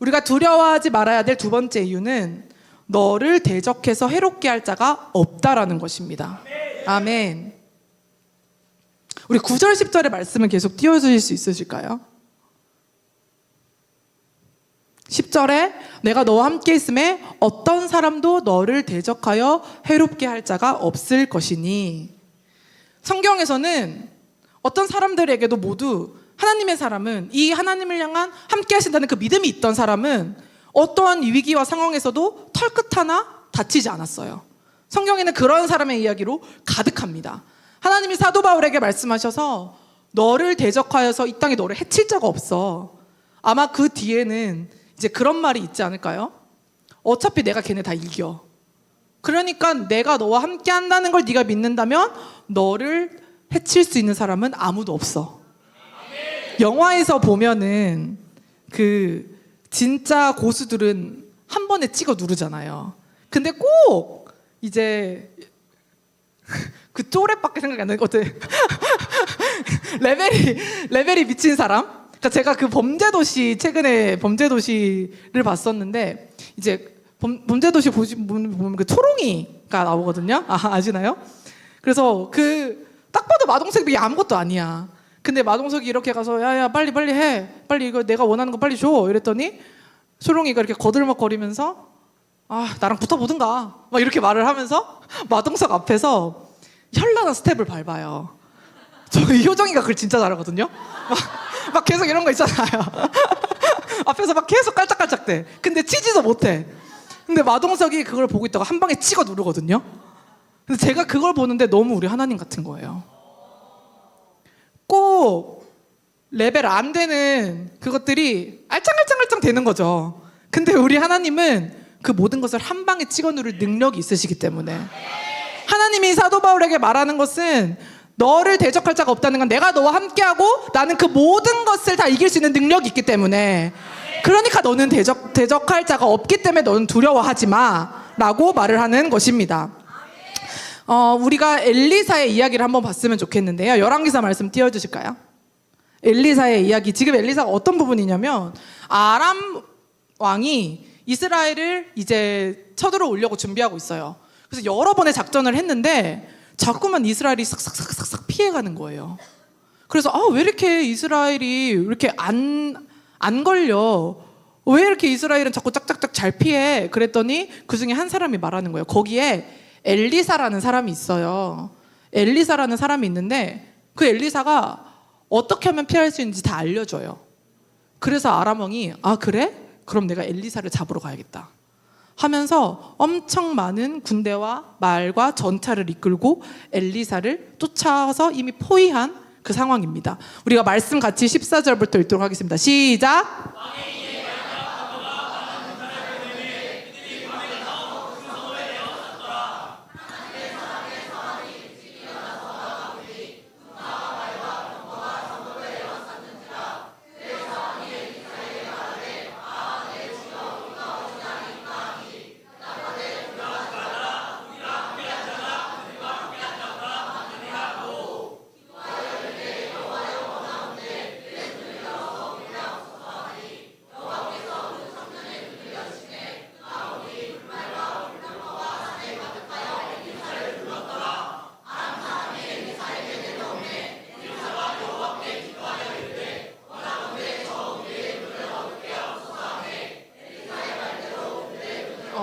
우리가 두려워하지 말아야 될 두 번째 이유는 너를 대적해서 해롭게 할 자가 없다라는 것입니다. 아멘. 우리 9절 10절의 말씀을 계속 띄워주실 수 있으실까요? 10절에 내가 너와 함께 있음에 어떤 사람도 너를 대적하여 해롭게 할 자가 없을 것이니. 성경에서는 어떤 사람들에게도 모두 하나님의 사람은, 이 하나님을 향한 함께 하신다는 그 믿음이 있던 사람은 어떠한 위기와 상황에서도 털끝 하나 다치지 않았어요. 성경에는 그런 사람의 이야기로 가득합니다. 하나님이 사도 바울에게 말씀하셔서 너를 대적하여서 이 땅에 너를 해칠 자가 없어. 아마 그 뒤에는 이제 그런 말이 있지 않을까요? 어차피 내가 걔네 다 이겨. 그러니까 내가 너와 함께 한다는 걸 네가 믿는다면 너를 해칠 수 있는 사람은 아무도 없어. 영화에서 보면은 그 진짜 고수들은 한 번에 찍어 누르잖아요. 근데 꼭 이제 그 쪼랩밖에 생각이 안 나는 것 같아. 레벨이 미친 사람? 그러니까 제가 그 범죄도시, 최근에 범죄도시를 봤었는데, 이제 범죄도시 보면 그 초롱이가 나오거든요. 아시나요? 그래서 그 딱 봐도 마동석이 아무것도 아니야. 근데 마동석이 이렇게 가서 야야 빨리 해, 빨리 이거 내가 원하는 거 빨리 줘 이랬더니 초롱이가 이렇게 거들먹거리면서 아 나랑 붙어보든가 막 이렇게 말을 하면서 마동석 앞에서 현란한 스텝을 밟아요. 저 효정이가 그걸 진짜 잘하거든요. 막 계속 이런 거 있잖아요. 앞에서 막 계속 깔짝깔짝대. 근데 치지도 못해. 근데 마동석이 그걸 보고 있다가 한 방에 찍어 누르거든요. 근데 제가 그걸 보는데 너무 우리 하나님 같은 거예요. 꼭 레벨 안 되는 그것들이 알짱알짱알짱 되는 거죠. 근데 우리 하나님은 그 모든 것을 한 방에 찍어 누를 능력이 있으시기 때문에, 하나님이 사도 바울에게 말하는 것은 너를 대적할 자가 없다는 건 내가 너와 함께하고 나는 그 모든 것을 다 이길 수 있는 능력이 있기 때문에, 그러니까 너는 대적할 자가 없기 때문에 너는 두려워하지 마 라고 말을 하는 것입니다. 우리가 엘리사의 이야기를 한번 봤으면 좋겠는데요. 열왕기사 말씀 띄워주실까요? 엘리사의 이야기. 지금 엘리사가 어떤 부분이냐면 아람 왕이 이스라엘을 이제 쳐들어오려고 준비하고 있어요. 그래서 여러 번의 작전을 했는데 자꾸만 이스라엘이 싹싹싹싹 피해가는 거예요. 그래서 왜 이렇게 이스라엘이 이렇게 안 걸려? 왜 이렇게 이스라엘은 자꾸 짝짝짝 잘 피해? 그랬더니 그 중에 한 사람이 말하는 거예요. 거기에 엘리사라는 사람이 있어요. 엘리사라는 사람이 있는데 그 엘리사가 어떻게 하면 피할 수 있는지 다 알려줘요. 그래서 아람 왕이 그래? 그럼 내가 엘리사를 잡으러 가야겠다 하면서 엄청 많은 군대와 말과 전차를 이끌고 엘리사를 쫓아서 이미 포위한 그 상황입니다. 우리가 말씀 같이 14절부터 읽도록 하겠습니다. 시작!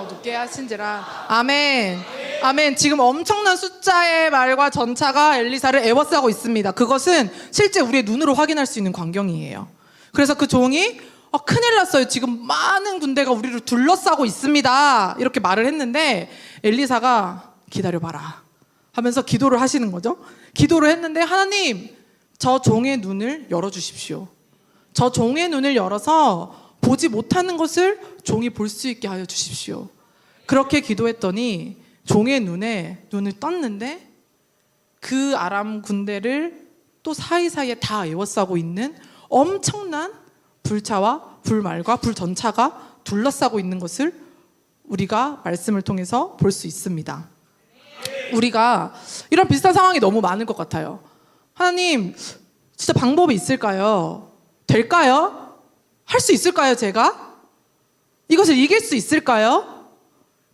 높게 하신지라. 아멘. 아멘. 지금 엄청난 숫자의 말과 전차가 엘리사를 애워싸고 있습니다. 그것은 실제 우리의 눈으로 확인할 수 있는 광경이에요. 그래서 그 종이 큰일 났어요. 지금 많은 군대가 우리를 둘러싸고 있습니다. 이렇게 말을 했는데 엘리사가 기다려봐라 하면서 기도를 하시는 거죠. 기도를 했는데 하나님, 저 종의 눈을 열어주십시오. 저 종의 눈을 열어서 보지 못하는 것을 종이 볼 수 있게 하여 주십시오. 그렇게 기도했더니 종의 눈을 떴는데 그 아람 군대를 또 사이사이에 다 에워싸고 있는 엄청난 불차와 불말과 불전차가 둘러싸고 있는 것을 우리가 말씀을 통해서 볼 수 있습니다. 우리가 이런 비슷한 상황이 너무 많은 것 같아요. 하나님, 진짜 방법이 있을까요? 될까요? 할 수 있을까요, 제가? 이것을 이길 수 있을까요?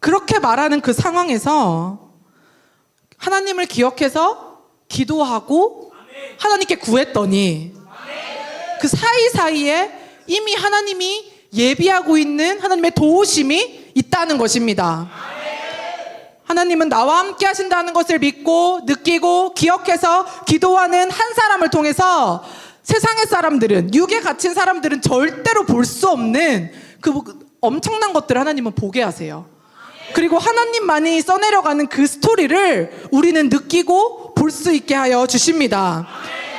그렇게 말하는 그 상황에서 하나님을 기억해서 기도하고 하나님께 구했더니 그 사이사이에 이미 하나님이 예비하고 있는 하나님의 도우심이 있다는 것입니다. 하나님은 나와 함께 하신다는 것을 믿고 느끼고 기억해서 기도하는 한 사람을 통해서 세상의 사람들은, 육에 갇힌 사람들은 절대로 볼 수 없는 그 엄청난 것들을 하나님은 보게 하세요. 그리고 하나님만이 써내려가는 그 스토리를 우리는 느끼고 볼 수 있게 하여 주십니다.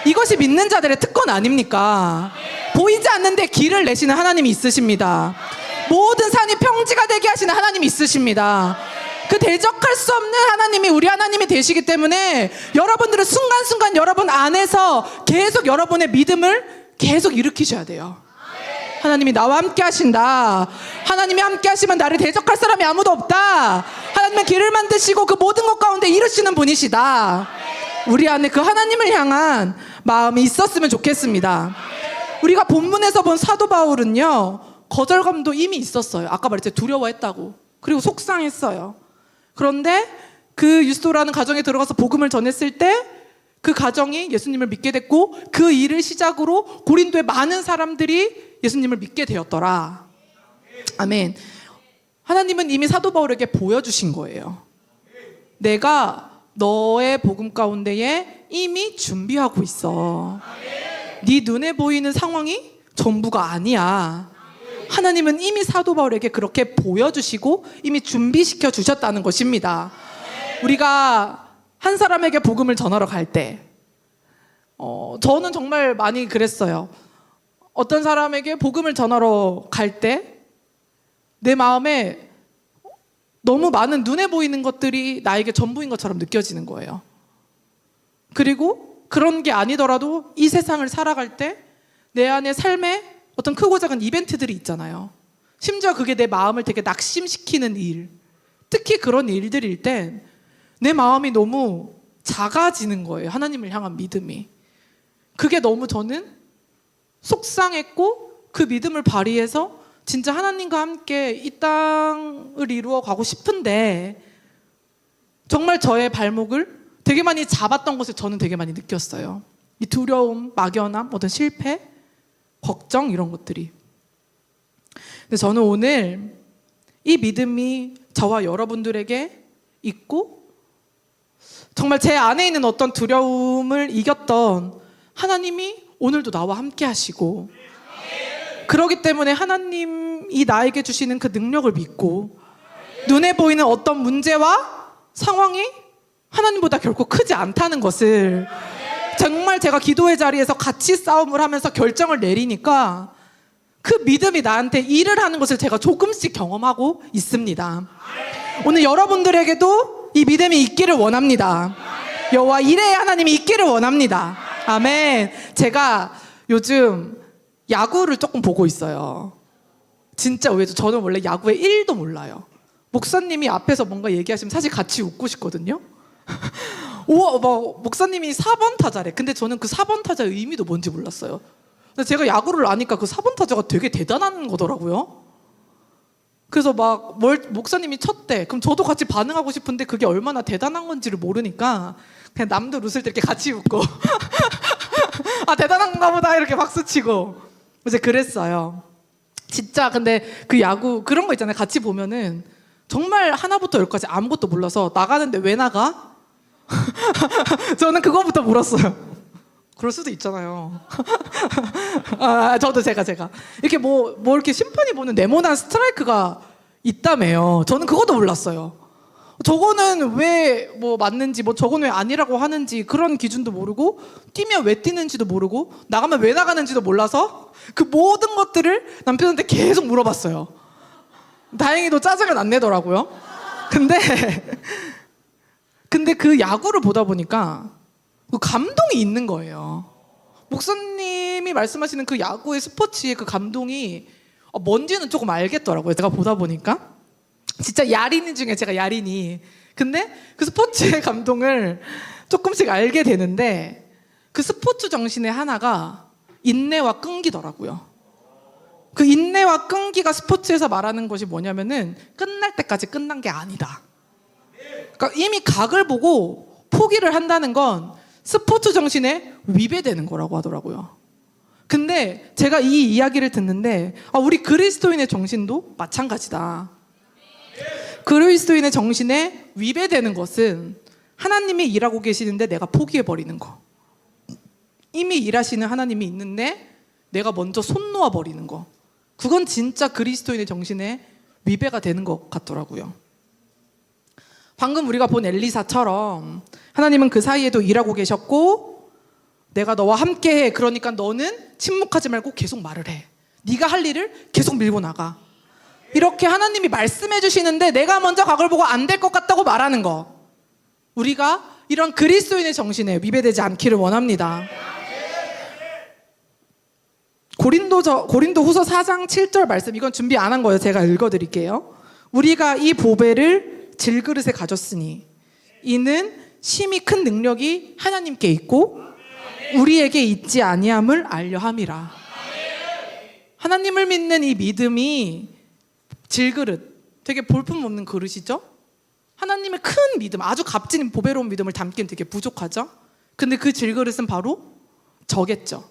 이것이 믿는 자들의 특권 아닙니까? 보이지 않는데 길을 내시는 하나님이 있으십니다. 모든 산이 평지가 되게 하시는 하나님이 있으십니다. 그 대적할 수 없는 하나님이 우리 하나님이 되시기 때문에 여러분들은 순간순간 여러분 안에서 계속 여러분의 믿음을 계속 일으키셔야 돼요. 하나님이 나와 함께 하신다. 하나님이 함께 하시면 나를 대적할 사람이 아무도 없다. 하나님은 길을 만드시고 그 모든 것 가운데 이루시는 분이시다. 우리 안에 그 하나님을 향한 마음이 있었으면 좋겠습니다. 우리가 본문에서 본 사도 바울은요, 거절감도 이미 있었어요. 아까 말했죠, 두려워했다고. 그리고 속상했어요. 그런데 그 유스도라는 가정에 들어가서 복음을 전했을 때 그 가정이 예수님을 믿게 됐고 그 일을 시작으로 고린도의 많은 사람들이 예수님을 믿게 되었더라. 아멘. 하나님은 이미 사도 바울에게 보여주신 거예요. 내가 너의 복음 가운데에 이미 준비하고 있어. 네 눈에 보이는 상황이 전부가 아니야. 하나님은 이미 사도 바울에게 그렇게 보여주시고 이미 준비시켜 주셨다는 것입니다. 우리가 한 사람에게 복음을 전하러 갈 때, 저는 정말 많이 그랬어요. 어떤 사람에게 복음을 전하러 갈 때 내 마음에 너무 많은 눈에 보이는 것들이 나에게 전부인 것처럼 느껴지는 거예요. 그리고 그런 게 아니더라도 이 세상을 살아갈 때 내 안에 삶에 어떤 크고 작은 이벤트들이 있잖아요. 심지어 그게 내 마음을 되게 낙심시키는 일, 특히 그런 일들일 땐 내 마음이 너무 작아지는 거예요. 하나님을 향한 믿음이. 그게 너무 저는 속상했고 그 믿음을 발휘해서 진짜 하나님과 함께 이 땅을 이루어 가고 싶은데 정말 저의 발목을 되게 많이 잡았던 것을 저는 되게 많이 느꼈어요. 이 두려움, 막연함, 어떤 실패, 걱정 이런 것들이. 근데 저는 오늘 이 믿음이 저와 여러분들에게 있고 정말 제 안에 있는 어떤 두려움을 이겼던 하나님이 오늘도 나와 함께 하시고 그렇기 때문에 하나님이 나에게 주시는 그 능력을 믿고 눈에 보이는 어떤 문제와 상황이 하나님보다 결코 크지 않다는 것을 정말 제가 기도의 자리에서 같이 싸움을 하면서 결정을 내리니까 그 믿음이 나한테 일을 하는 것을 제가 조금씩 경험하고 있습니다. 오늘 여러분들에게도 이 믿음이 있기를 원합니다. 여호와 이레의 하나님이 있기를 원합니다. 아멘. 제가 요즘 야구를 조금 보고 있어요. 진짜 왜죠? 저는 원래 야구에 1도 몰라요. 목사님이 앞에서 뭔가 얘기하시면 사실 같이 웃고 싶거든요. 목사님이 4번 타자래. 근데 저는 그 4번 타자의 의미도 뭔지 몰랐어요. 근데 제가 야구를 아니까 그 4번 타자가 되게 대단한 거더라고요. 그래서 목사님이 쳤대. 그럼 저도 같이 반응하고 싶은데 그게 얼마나 대단한 건지를 모르니까 그냥 남들 웃을 때 이렇게 같이 웃고 아 대단한가 보다 이렇게 박수치고 이제 그랬어요. 진짜 근데 그 야구 그런 거 있잖아요. 같이 보면은 정말 하나부터 열까지 아무것도 몰라서 나가는데 왜 나가? 저는 그거부터 물었어요. 그럴 수도 있잖아요. 저도 제가 이렇게 뭐 이렇게 심판이 보는 네모난 스트라이크가 있다며요. 저는 그것도 몰랐어요. 저거는 왜 맞는지 저거는 왜 아니라고 하는지 그런 기준도 모르고 뛰면 왜 뛰는지도 모르고 나가면 왜 나가는지도 몰라서 그 모든 것들을 남편한테 계속 물어봤어요. 다행히도 짜증을 안 내더라고요. 근데 그 야구를 보다 보니까 그 감동이 있는 거예요. 목사님이 말씀하시는 그 야구의 스포츠의 그 감동이 뭔지는 조금 알겠더라고요. 제가 보다 보니까. 진짜 야린이 중에 제가 야린이. 근데 그 스포츠의 감동을 조금씩 알게 되는데 그 스포츠 정신의 하나가 인내와 끈기더라고요. 그 인내와 끈기가 스포츠에서 말하는 것이 뭐냐면은 끝날 때까지 끝난 게 아니다. 그러니까 이미 각을 보고 포기를 한다는 건 스포츠 정신에 위배되는 거라고 하더라고요. 근데 제가 이 이야기를 듣는데 우리 그리스도인의 정신도 마찬가지다. 그리스도인의 정신에 위배되는 것은 하나님이 일하고 계시는데 내가 포기해버리는 거. 이미 일하시는 하나님이 있는데 내가 먼저 손 놓아버리는 거. 그건 진짜 그리스도인의 정신에 위배가 되는 것 같더라고요. 방금 우리가 본 엘리사처럼 하나님은 그 사이에도 일하고 계셨고 내가 너와 함께해. 그러니까 너는 침묵하지 말고 계속 말을 해. 네가 할 일을 계속 밀고 나가. 이렇게 하나님이 말씀해 주시는데 내가 먼저 각을 보고 안 될 것 같다고 말하는 거. 우리가 이런 그리스도인의 정신에 위배되지 않기를 원합니다. 고린도후서 4장 7절 말씀, 이건 준비 안 한 거예요. 제가 읽어드릴게요. 우리가 이 보배를 질그릇에 가졌으니 이는 심히 큰 능력이 하나님께 있고 우리에게 있지 아니함을 알려 함이라. 하나님을 믿는 이 믿음이 질그릇, 되게 볼품없는 그릇이죠. 하나님의 큰 믿음, 아주 값진 보배로운 믿음을 담기는 되게 부족하죠. 근데 그 질그릇은 바로 저겠죠.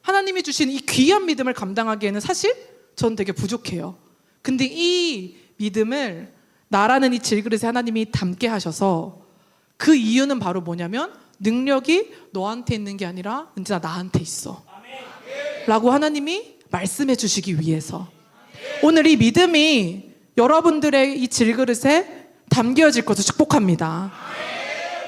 하나님이 주신 이 귀한 믿음을 감당하기에는 사실 전 되게 부족해요. 근데 이 믿음을 나라는 이 질그릇에 하나님이 담게 하셔서 그 이유는 바로 뭐냐면 능력이 너한테 있는 게 아니라 은진아 나한테 있어 라고 하나님이 말씀해 주시기 위해서 오늘 이 믿음이 여러분들의 이 질그릇에 담겨질 것을 축복합니다.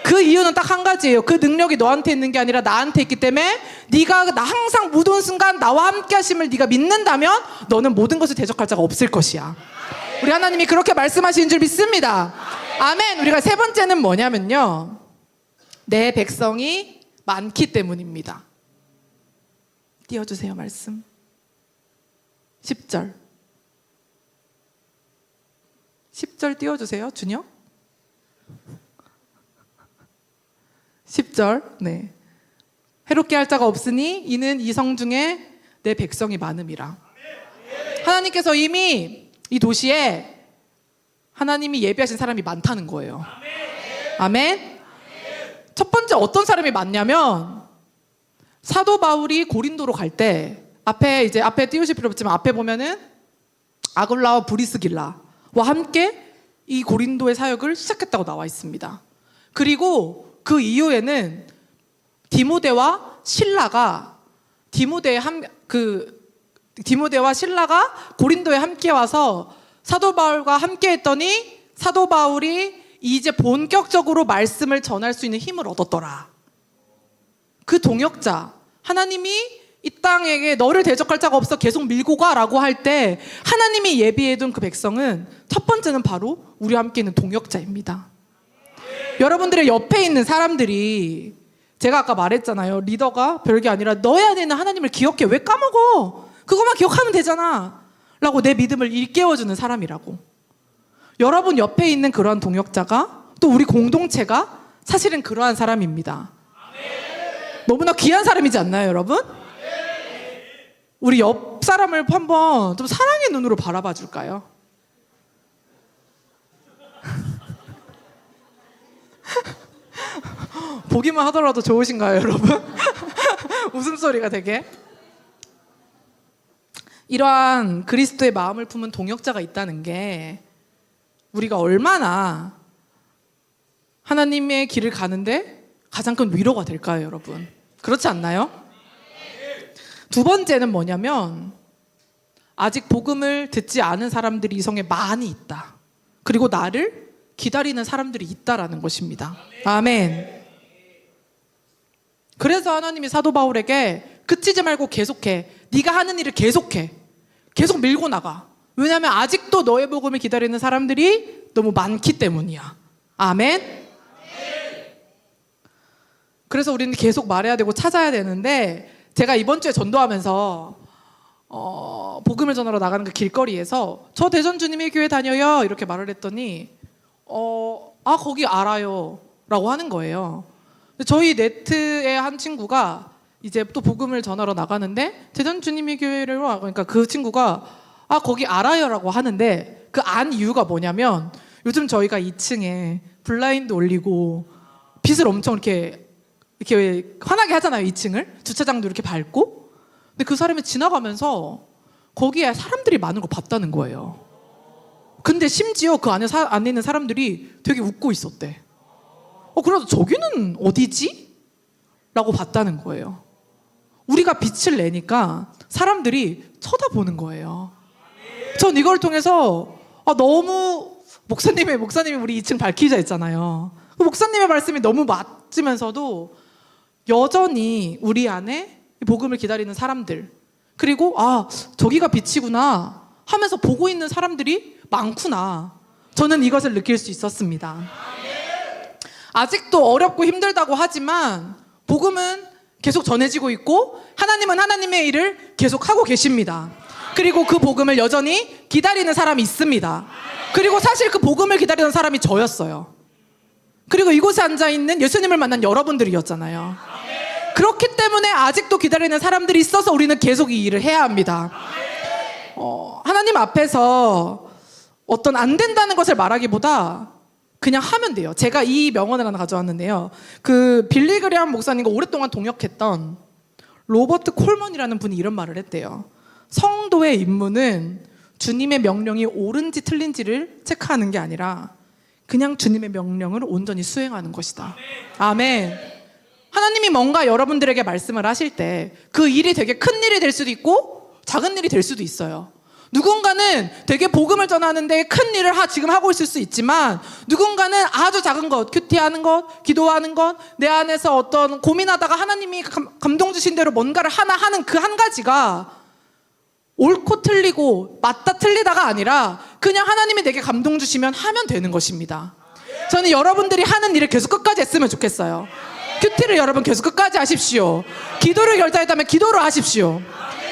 그 이유는 딱 한 가지예요. 그 능력이 너한테 있는 게 아니라 나한테 있기 때문에 네가 나 항상 모든 순간 나와 함께 하심을 네가 믿는다면 너는 모든 것을 대적할 자가 없을 것이야. 우리 하나님이 그렇게 말씀하시는 줄 믿습니다. 아멘. 우리가 세 번째는 뭐냐면요, 내 백성이 많기 때문입니다. 띄워주세요. 말씀 10절 10절 띄워주세요. 준혁 10절. 네. 해롭게 할 자가 없으니 이는 이성 중에 내 백성이 많음이라. 하나님께서 이미 이 도시에 하나님이 예비하신 사람이 많다는 거예요. 아멘. 첫 번째 어떤 사람이 많냐면 사도 바울이 고린도로 갈 때 앞에 띄우실 필요 없지만 앞에 보면은 아굴라와 브리스길라와 함께 이 고린도의 사역을 시작했다고 나와 있습니다. 그리고 그 이후에는 디모데와 신라가 고린도에 함께 와서 사도 바울과 함께 했더니 사도 바울이 이제 본격적으로 말씀을 전할 수 있는 힘을 얻었더라. 그 동역자, 하나님이 이 땅에게 너를 대적할 자가 없어 계속 밀고 가라고 할 때 하나님이 예비해둔 그 백성은 첫 번째는 바로 우리와 함께 있는 동역자입니다. 여러분들의 옆에 있는 사람들이, 제가 아까 말했잖아요. 리더가 별게 아니라 너의 안에 있는 하나님을 기억해. 왜 까먹어? 그것만 기억하면 되잖아 라고 내 믿음을 일깨워주는 사람이라고. 여러분 옆에 있는 그러한 동역자가 또 우리 공동체가 사실은 그러한 사람입니다. 너무나 귀한 사람이지 않나요, 여러분? 우리 옆 사람을 한번 좀 사랑의 눈으로 바라봐 줄까요? 보기만 하더라도 좋으신가요, 여러분? 웃음소리가 되게. 이러한 그리스도의 마음을 품은 동역자가 있다는 게 우리가 얼마나 하나님의 길을 가는데 가장 큰 위로가 될까요, 여러분? 그렇지 않나요? 두 번째는 뭐냐면 아직 복음을 듣지 않은 사람들이 이 성에 많이 있다. 그리고 나를 기다리는 사람들이 있다라는 것입니다. 아멘. 그래서 하나님이 사도 바울에게 그치지 말고 계속해. 네가 하는 일을 계속해. 계속 밀고 나가. 왜냐하면 아직도 너의 복음을 기다리는 사람들이 너무 많기 때문이야. 아멘. 그래서 우리는 계속 말해야 되고 찾아야 되는데, 제가 이번 주에 전도하면서 복음을 전하러 나가는 그 길거리에서 저 대전 주님의 교회 다녀요 이렇게 말을 했더니 거기 알아요 라고 하는 거예요. 저희 네트의 한 친구가 이제 또 복음을 전하러 나가는데 대전 주님의 교회를 그러니까 그 친구가 거기 알아요 라고 하는데, 그 안 이유가 뭐냐면 요즘 저희가 2층에 블라인드 올리고 빛을 엄청 이렇게 환하게 하잖아요. 2층을 주차장도 이렇게 밝고. 근데 그 사람이 지나가면서 거기에 사람들이 많은 걸 봤다는 거예요. 근데 심지어 그 안에 있는 사람들이 되게 웃고 있었대. 그래서 저기는 어디지? 라고 봤다는 거예요. 우리가 빛을 내니까 사람들이 쳐다보는 거예요. 전 이걸 통해서 너무 목사님이 우리 2층 밝히자 했잖아요. 그 목사님의 말씀이 너무 맞으면서도 여전히 우리 안에 복음을 기다리는 사람들, 그리고 저기가 빛이구나 하면서 보고 있는 사람들이 많구나, 저는 이것을 느낄 수 있었습니다. 아직도 어렵고 힘들다고 하지만 복음은 계속 전해지고 있고 하나님은 하나님의 일을 계속 하고 계십니다. 그리고 그 복음을 여전히 기다리는 사람이 있습니다. 그리고 사실 그 복음을 기다리는 사람이 저였어요. 그리고 이곳에 앉아있는 예수님을 만난 여러분들이었잖아요. 그렇기 때문에 아직도 기다리는 사람들이 있어서 우리는 계속 이 일을 해야 합니다. 하나님 앞에서 어떤 안 된다는 것을 말하기보다 그냥 하면 돼요. 제가 이 명언을 하나 가져왔는데요. 그 빌리 그레함 목사님과 오랫동안 동역했던 로버트 콜먼이라는 분이 이런 말을 했대요. 성도의 임무는 주님의 명령이 옳은지 틀린지를 체크하는 게 아니라 그냥 주님의 명령을 온전히 수행하는 것이다. 아멘. 하나님이 뭔가 여러분들에게 말씀을 하실 때 그 일이 되게 큰 일이 될 수도 있고 작은 일이 될 수도 있어요. 누군가는 되게 복음을 전하는데 큰 일을 지금 하고 있을 수 있지만, 누군가는 아주 작은 것, 큐티하는 것, 기도하는 것, 내 안에서 어떤 고민하다가 하나님이 감동 주신 대로 뭔가를 하나 하는 그 한 가지가 옳고 틀리고 맞다 틀리다가 아니라 그냥 하나님이 내게 감동 주시면 하면 되는 것입니다. 저는 여러분들이 하는 일을 계속 끝까지 했으면 좋겠어요. 큐티를 여러분 계속 끝까지 하십시오. 기도를 결단했다면 기도를 하십시오.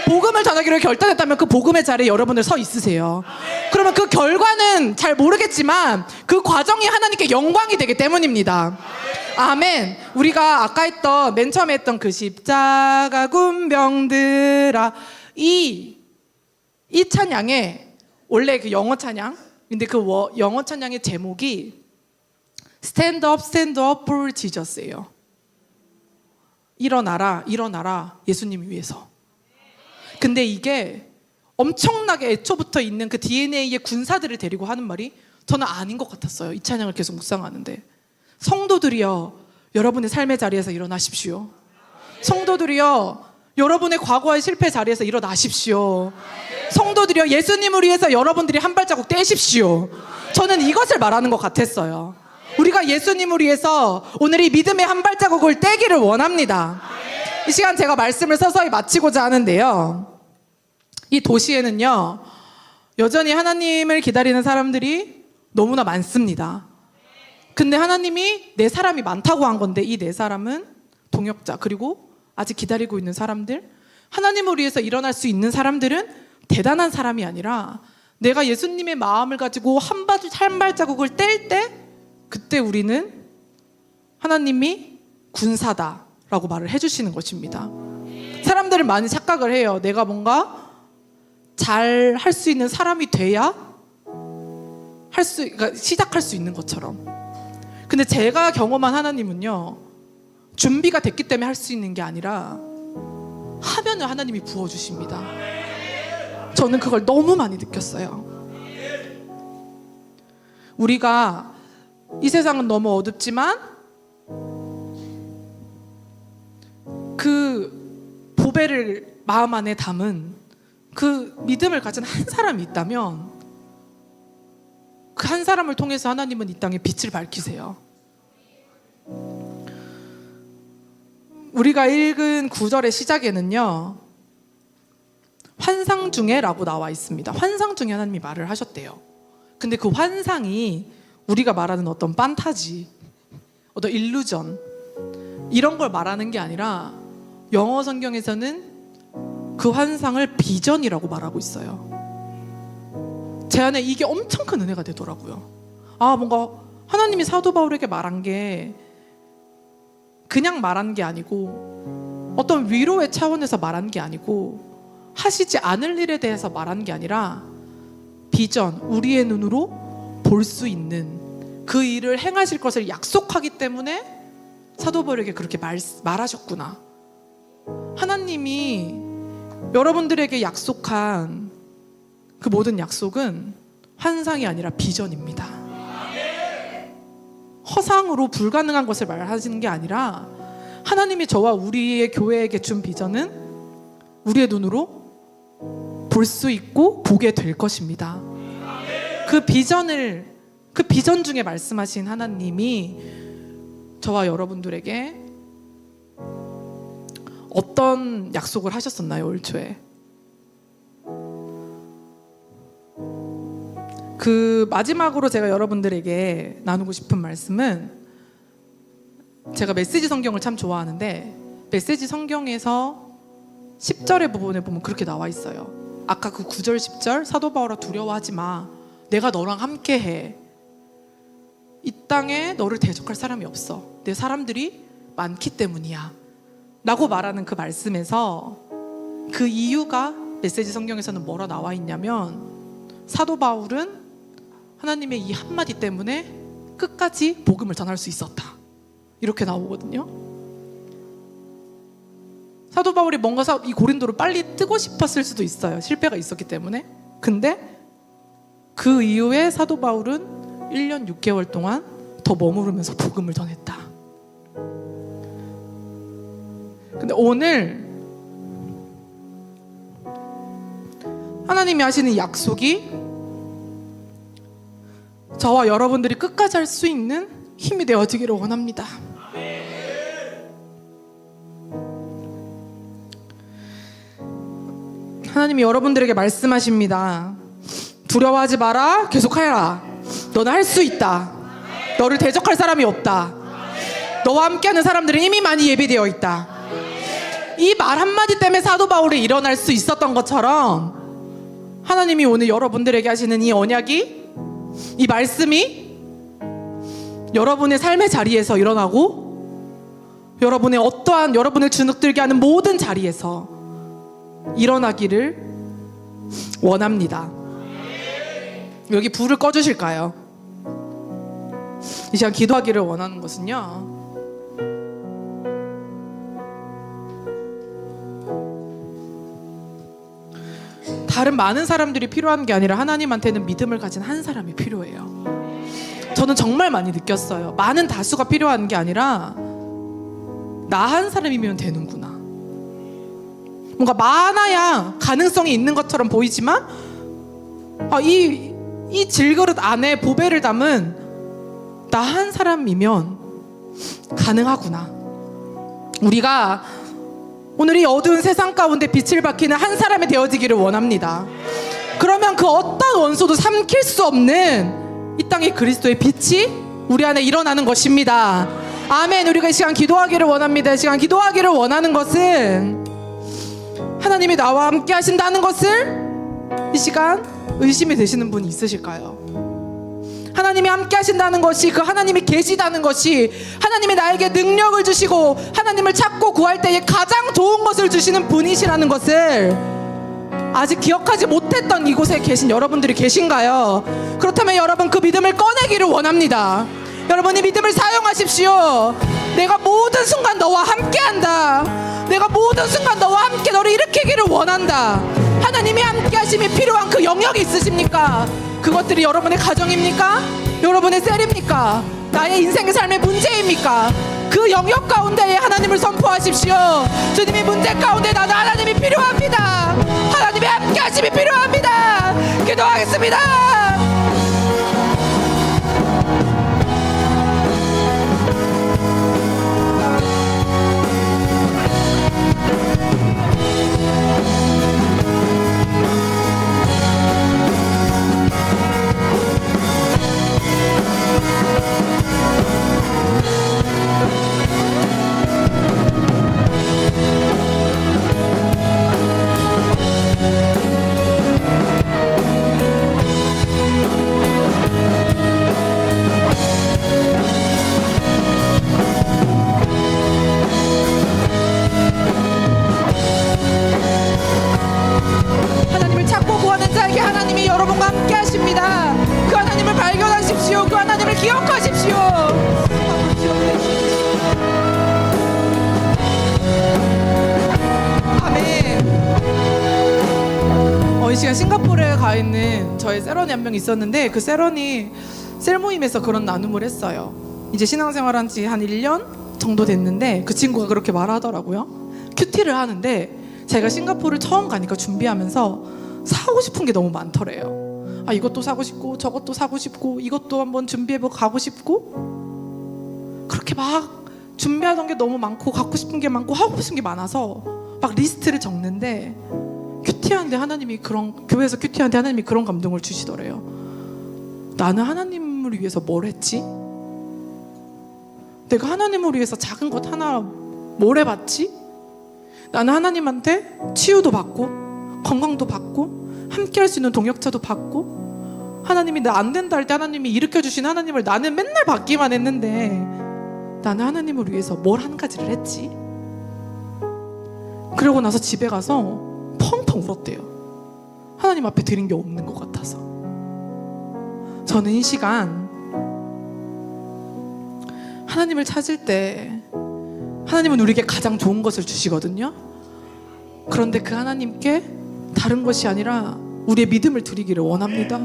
복음을 전하기로 결단했다면 그 복음의 자리에 여러분들 서 있으세요. 그러면 그 결과는 잘 모르겠지만 그 과정이 하나님께 영광이 되기 때문입니다. 아멘. 우리가 아까 맨 처음에 했던 그 십자가 군병들아, 이 찬양에 원래 그 영어 찬양, 근데 그 영어 찬양의 제목이 Stand up, stand up for Jesus예요. 일어나라, 일어나라, 예수님 위해서. 근데 이게 엄청나게 애초부터 있는 그 DNA의 군사들을 데리고 하는 말이 저는 아닌 것 같았어요. 이 찬양을 계속 묵상하는데. 성도들이여, 여러분의 삶의 자리에서 일어나십시오. 성도들이여, 여러분의 과거의 실패 자리에서 일어나십시오. 성도들이여, 예수님을 위해서 여러분들이 한 발자국 떼십시오. 저는 이것을 말하는 것 같았어요. 우리가 예수님을 위해서 오늘 이 믿음의 한 발자국을 떼기를 원합니다. 이 시간 제가 말씀을 서서히 마치고자 하는데요, 이 도시에는요 여전히 하나님을 기다리는 사람들이 너무나 많습니다. 근데 하나님이 네 사람이 많다고 한 건데, 이 네 사람은 동역자, 그리고 아직 기다리고 있는 사람들, 하나님을 위해서 일어날 수 있는 사람들은 대단한 사람이 아니라 내가 예수님의 마음을 가지고 한 발자국을 뗄 때, 그때 우리는 하나님이 군사다라고 말을 해주시는 것입니다. 사람들은 많이 착각을 해요. 내가 뭔가 잘 할 수 있는 사람이 돼야 그러니까 시작할 수 있는 것처럼. 근데 제가 경험한 하나님은요, 준비가 됐기 때문에 할 수 있는 게 아니라 하면은 하나님이 부어주십니다. 저는 그걸 너무 많이 느꼈어요. 우리가 이 세상은 너무 어둡지만 그 보배를 마음 안에 담은 그 믿음을 가진 한 사람이 있다면 그 한 사람을 통해서 하나님은 이 땅에 빛을 밝히세요. 우리가 읽은 9절의 시작에는요, 환상 중에 라고 나와 있습니다. 환상 중에 하나님이 말을 하셨대요. 근데 그 환상이 우리가 말하는 어떤 판타지, 어떤 일루전, 이런 걸 말하는 게 아니라 영어 성경에서는 그 환상을 비전이라고 말하고 있어요. 제 안에 이게 엄청 큰 은혜가 되더라고요. 뭔가 하나님이 사도 바울에게 말한 게 그냥 말한 게 아니고 어떤 위로의 차원에서 말한 게 아니고 하시지 않을 일에 대해서 말한 게 아니라 비전, 우리의 눈으로 볼 수 있는 그 일을 행하실 것을 약속하기 때문에 사도 바울에게 그렇게 말하셨구나. 하나님이 여러분들에게 약속한 그 모든 약속은 환상이 아니라 비전입니다. 허상으로 불가능한 것을 말하시는 게 아니라 하나님이 저와 우리의 교회에게 준 비전은 우리의 눈으로 볼 수 있고 보게 될 것입니다. 그 비전 중에 말씀하신 하나님이 저와 여러분들에게 어떤 약속을 하셨었나요, 올 초에? 그 마지막으로 제가 여러분들에게 나누고 싶은 말씀은, 제가 메시지 성경을 참 좋아하는데 메시지 성경에서 10절의 부분에 보면 그렇게 나와 있어요. 아까 그 9절 10절, 사도 바울아 두려워하지 마, 내가 너랑 함께해. 이 땅에 너를 대적할 사람이 없어, 내 사람들이 많기 때문이야 라고 말하는 그 말씀에서 그 이유가 메시지 성경에서는 뭐라 나와 있냐면, 사도 바울은 하나님의 이 한마디 때문에 끝까지 복음을 전할 수 있었다, 이렇게 나오거든요. 사도 바울이 뭔가 이 고린도를 빨리 뜨고 싶었을 수도 있어요, 실패가 있었기 때문에. 근데 그 이후에 사도 바울은 1년 6개월 동안 더 머무르면서 복음을 전했다. 근데 오늘 하나님이 하시는 약속이 저와 여러분들이 끝까지 할 수 있는 힘이 되어지기를 원합니다. 하나님이 여러분들에게 말씀하십니다. 두려워하지 마라, 계속해라. 너는 할 수 있다. 너를 대적할 사람이 없다. 너와 함께하는 사람들은 이미 많이 예비되어 있다. 이 말 한마디 때문에 사도 바울이 일어날 수 있었던 것처럼 하나님이 오늘 여러분들에게 하시는 이 언약이, 이 말씀이 여러분의 삶의 자리에서 일어나고 여러분의 어떠한, 여러분을 주눅들게 하는 모든 자리에서 일어나기를 원합니다. 여기 불을 꺼주실까요? 이 시간 기도하기를 원하는 것은요, 다른 많은 사람들이 필요한 게 아니라 하나님한테는 믿음을 가진 한 사람이 필요해요. 저는 정말 많이 느꼈어요. 많은 다수가 필요한 게 아니라 나 한 사람이면 되는구나. 뭔가 많아야 가능성이 있는 것처럼 보이지만 이 질그릇 안에 보배를 담은 나 한 사람이면 가능하구나. 우리가 오늘 이 어두운 세상 가운데 빛을 밝히는 한 사람이 되어지기를 원합니다. 그러면 그 어떤 원수도 삼킬 수 없는 이 땅의 그리스도의 빛이 우리 안에 일어나는 것입니다. 아멘. 우리가 이 시간 기도하기를 원합니다. 이 시간 기도하기를 원하는 것은 하나님이 나와 함께 하신다는 것을 이 시간 의심이 되시는 분이 있으실까요? 하나님이 함께 하신다는 것이, 그 하나님이 계시다는 것이, 하나님이 나에게 능력을 주시고 하나님을 찾고 구할 때에 가장 좋은 것을 주시는 분이시라는 것을 아직 기억하지 못했던 이곳에 계신 여러분들이 계신가요? 그렇다면 여러분, 그 믿음을 꺼내기를 원합니다. 여러분이 믿음을 사용하십시오. 내가 모든 순간 너와 함께한다. 내가 모든 순간 너와 함께 너를 일으키기를 원한다. 하나님이 함께 하심이 필요한 그 영역이 있으십니까? 그것들이 여러분의 가정입니까? 여러분의 셀입니까? 나의 인생의 삶의 문제입니까? 그 영역 가운데에 하나님을 선포하십시오. 주님이 문제 가운데 나는 하나님이 필요합니다. 하나님의 함께 하심이 필요합니다. 기도하겠습니다. 교회에 가 있는 저의 셀원이 한 명 있었는데 그 셀원이 셀 모임에서 그런 나눔을 했어요. 이제 신앙생활한 지 한 1년 정도 됐는데 그 친구가 그렇게 말하더라고요. 큐티를 하는데 제가 싱가포르를 처음 가니까 준비하면서 사고 싶은 게 너무 많더래요. 아, 이것도 사고 싶고 저것도 사고 싶고 이것도 한번 준비해보고 가고 싶고, 그렇게 막 준비하던 게 너무 많고 갖고 싶은 게 많고 하고 싶은 게 많아서 막 리스트를 적는데, 큐티하는데 하나님이 그런, 교회에서 큐티하는데 하나님이 그런 감동을 주시더래요. 나는 하나님을 위해서 뭘 했지? 내가 하나님을 위해서 작은 것 하나 뭘 해봤지? 나는 하나님한테 치유도 받고 건강도 받고 함께 할 수 있는 동역자도 받고, 하나님이 나 안 된다 할 때 하나님이 일으켜주신 하나님을 나는 맨날 받기만 했는데 나는 하나님을 위해서 뭘 한 가지를 했지? 그러고 나서 집에 가서 펑펑 울었대요. 하나님 앞에 드린 게 없는 것 같아서. 저는 이 시간 하나님을 찾을 때 하나님은 우리에게 가장 좋은 것을 주시거든요. 그런데 그 하나님께 다른 것이 아니라 우리의 믿음을 드리기를 원합니다.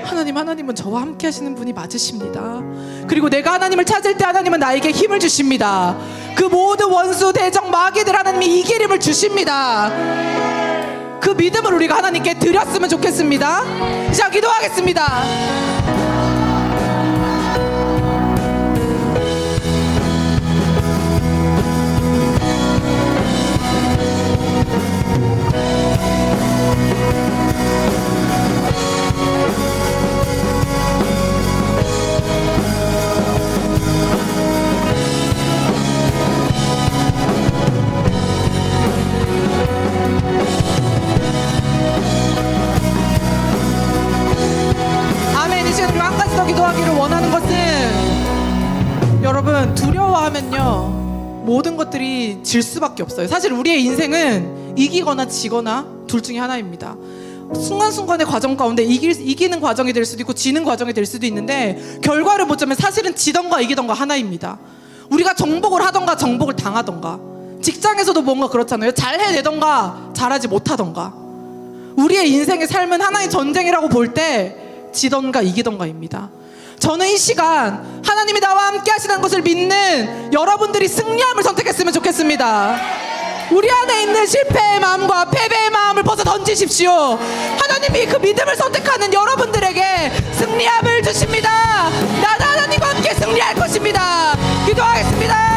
하나님은 저와 함께 하시는 분이 맞으십니다. 그리고 내가 하나님을 찾을 때 하나님은 나에게 힘을 주십니다. 그 모든 원수, 대적, 마귀들 하나님이 이길 힘을 주십니다. 그 믿음을 우리가 하나님께 드렸으면 좋겠습니다. 자, 기도하겠습니다. 기도하기를 원하는 것은, 여러분, 두려워하면요 모든 것들이 질 수밖에 없어요. 사실 우리의 인생은 이기거나 지거나 둘 중에 하나입니다. 순간순간의 과정 가운데 이기는 과정이 될 수도 있고 지는 과정이 될 수도 있는데, 결과를 보자면 사실은 지던가 이기던가 하나입니다. 우리가 정복을 하던가 정복을 당하던가, 직장에서도 뭔가 그렇잖아요. 잘 해내던가 잘하지 못하던가. 우리의 인생의 삶은 하나의 전쟁이라고 볼 때 지던가 이기던가입니다. 저는 이 시간 하나님이 나와 함께 하시는 것을 믿는 여러분들이 승리함을 선택했으면 좋겠습니다. 우리 안에 있는 실패의 마음과 패배의 마음을 벗어 던지십시오. 하나님이 그 믿음을 선택하는 여러분들에게 승리함을 주십니다. 나는 하나님과 함께 승리할 것입니다. 기도하겠습니다.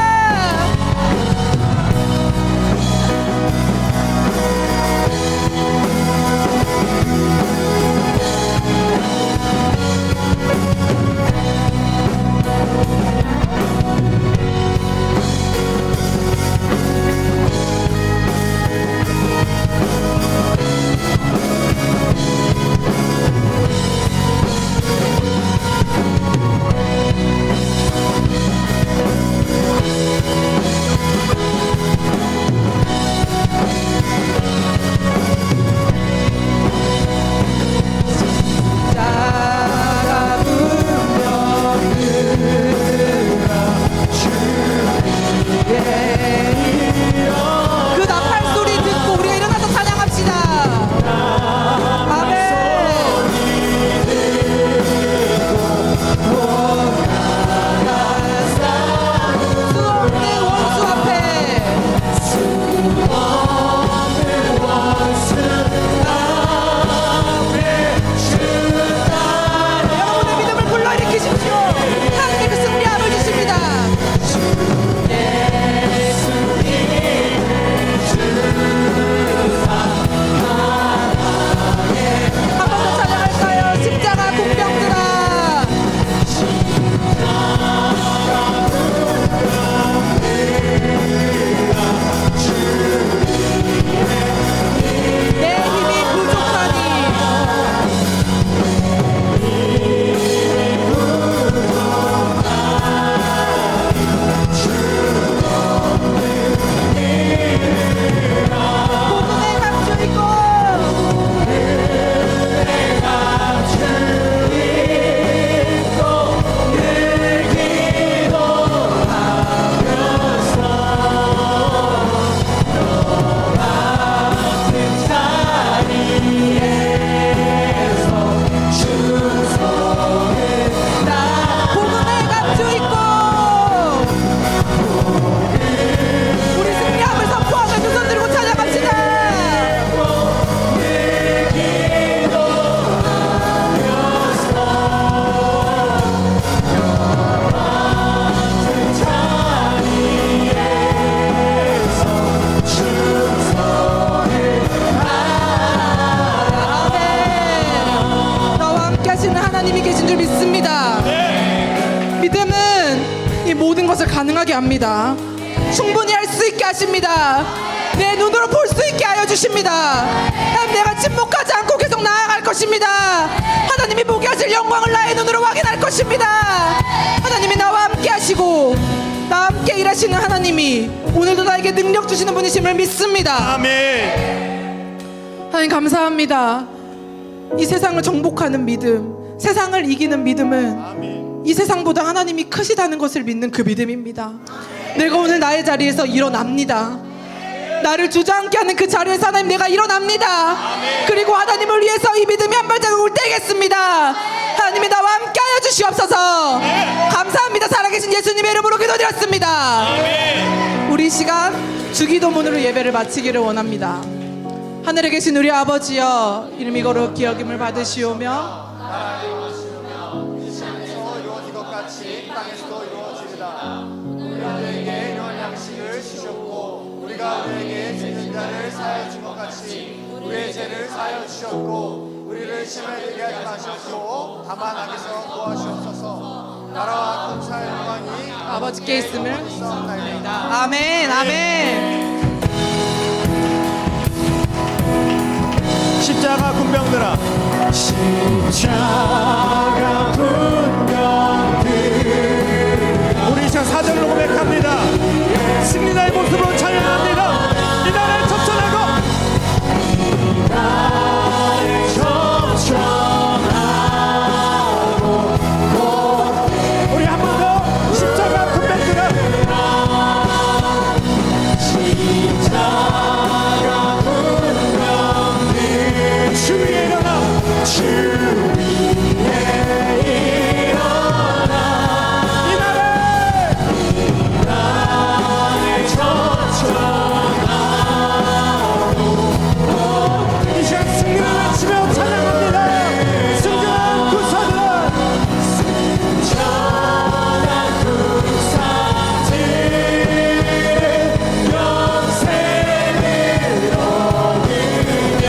하나님이 계신 줄 믿습니다. 믿음은 이 모든 것을 가능하게 합니다. 충분히 할 수 있게 하십니다. 내 눈으로 볼 수 있게 하여 주십니다. 하나님, 내가 침묵하지 않고 계속 나아갈 것입니다. 하나님이 보게 하실 영광을 나의 눈으로 확인할 것입니다. 하나님이 나와 함께 하시고 나와 함께 일하시는 하나님이 오늘도 나에게 능력 주시는 분이심을 믿습니다. 아멘. 하나님 감사합니다. 이 세상을 정복하는 믿음, 세상을 이기는 믿음은 아멘. 이 세상보다 하나님이 크시다는 것을 믿는 그 믿음입니다. 내가 오늘 나의 자리에서 일어납니다. 나를 주저앉게 하는 그 자리에서 하나님 내가 일어납니다. 그리고 하나님을 위해서 이 믿음이 한 발자국을 떼겠습니다. 하나님이 나와 함께 하여 주시옵소서. 감사합니다. 살아계신 예수님의 이름으로 기도드렸습니다. 우리 이 시간 주기도문으로 예배를 마치기를 원합니다. 하늘에 계신 우리 아버지여, 이름이 거룩히 여김을 받으시오며 이루어진 것 같이 땅에서도 이루어지리다. 우리에게 이런 양식을 주셨고 우리가 우리에게 죄진 자를 사하여 준 것 같이 우리의 죄를 사하여 주셨고 우리를 시험에 들게 하지 마시옵고 다만 악에서 구하시옵소서. 나라와 권세와 영광이 아버지께 있음을 있사옵나이다. 아멘. 아멘. 십자가 군병들아, 십자가 군병들, 우리 이 시간 사절로 고백합니다. 승리자의 모습으로 찬양합니다. 이 나라를 접전하고 우리 한 번 더 십자가 군병들아, 주 위에 일어나, 주 위에 일어나, 이 나라에 접전하고 이 시간 승리를 외치며 찬양합니다. 승전한 구사들아, 승전한 구사들은 영생을 얻으며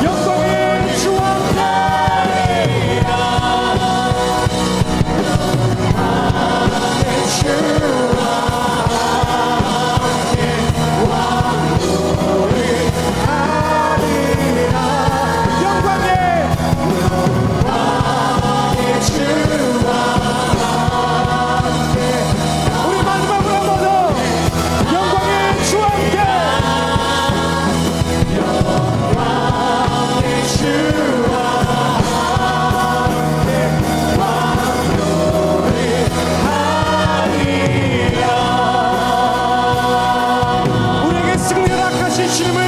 영광의 주와 함께하리라. 영광의 주와 함께 왕노릇하리라. 영광의 주와 함께. 우리 마지막으로 한 번 더 영광의 주와 함께. 영광의 주와 함께 왕노릇하리라. 우리에게 승리를 허락하신 주님을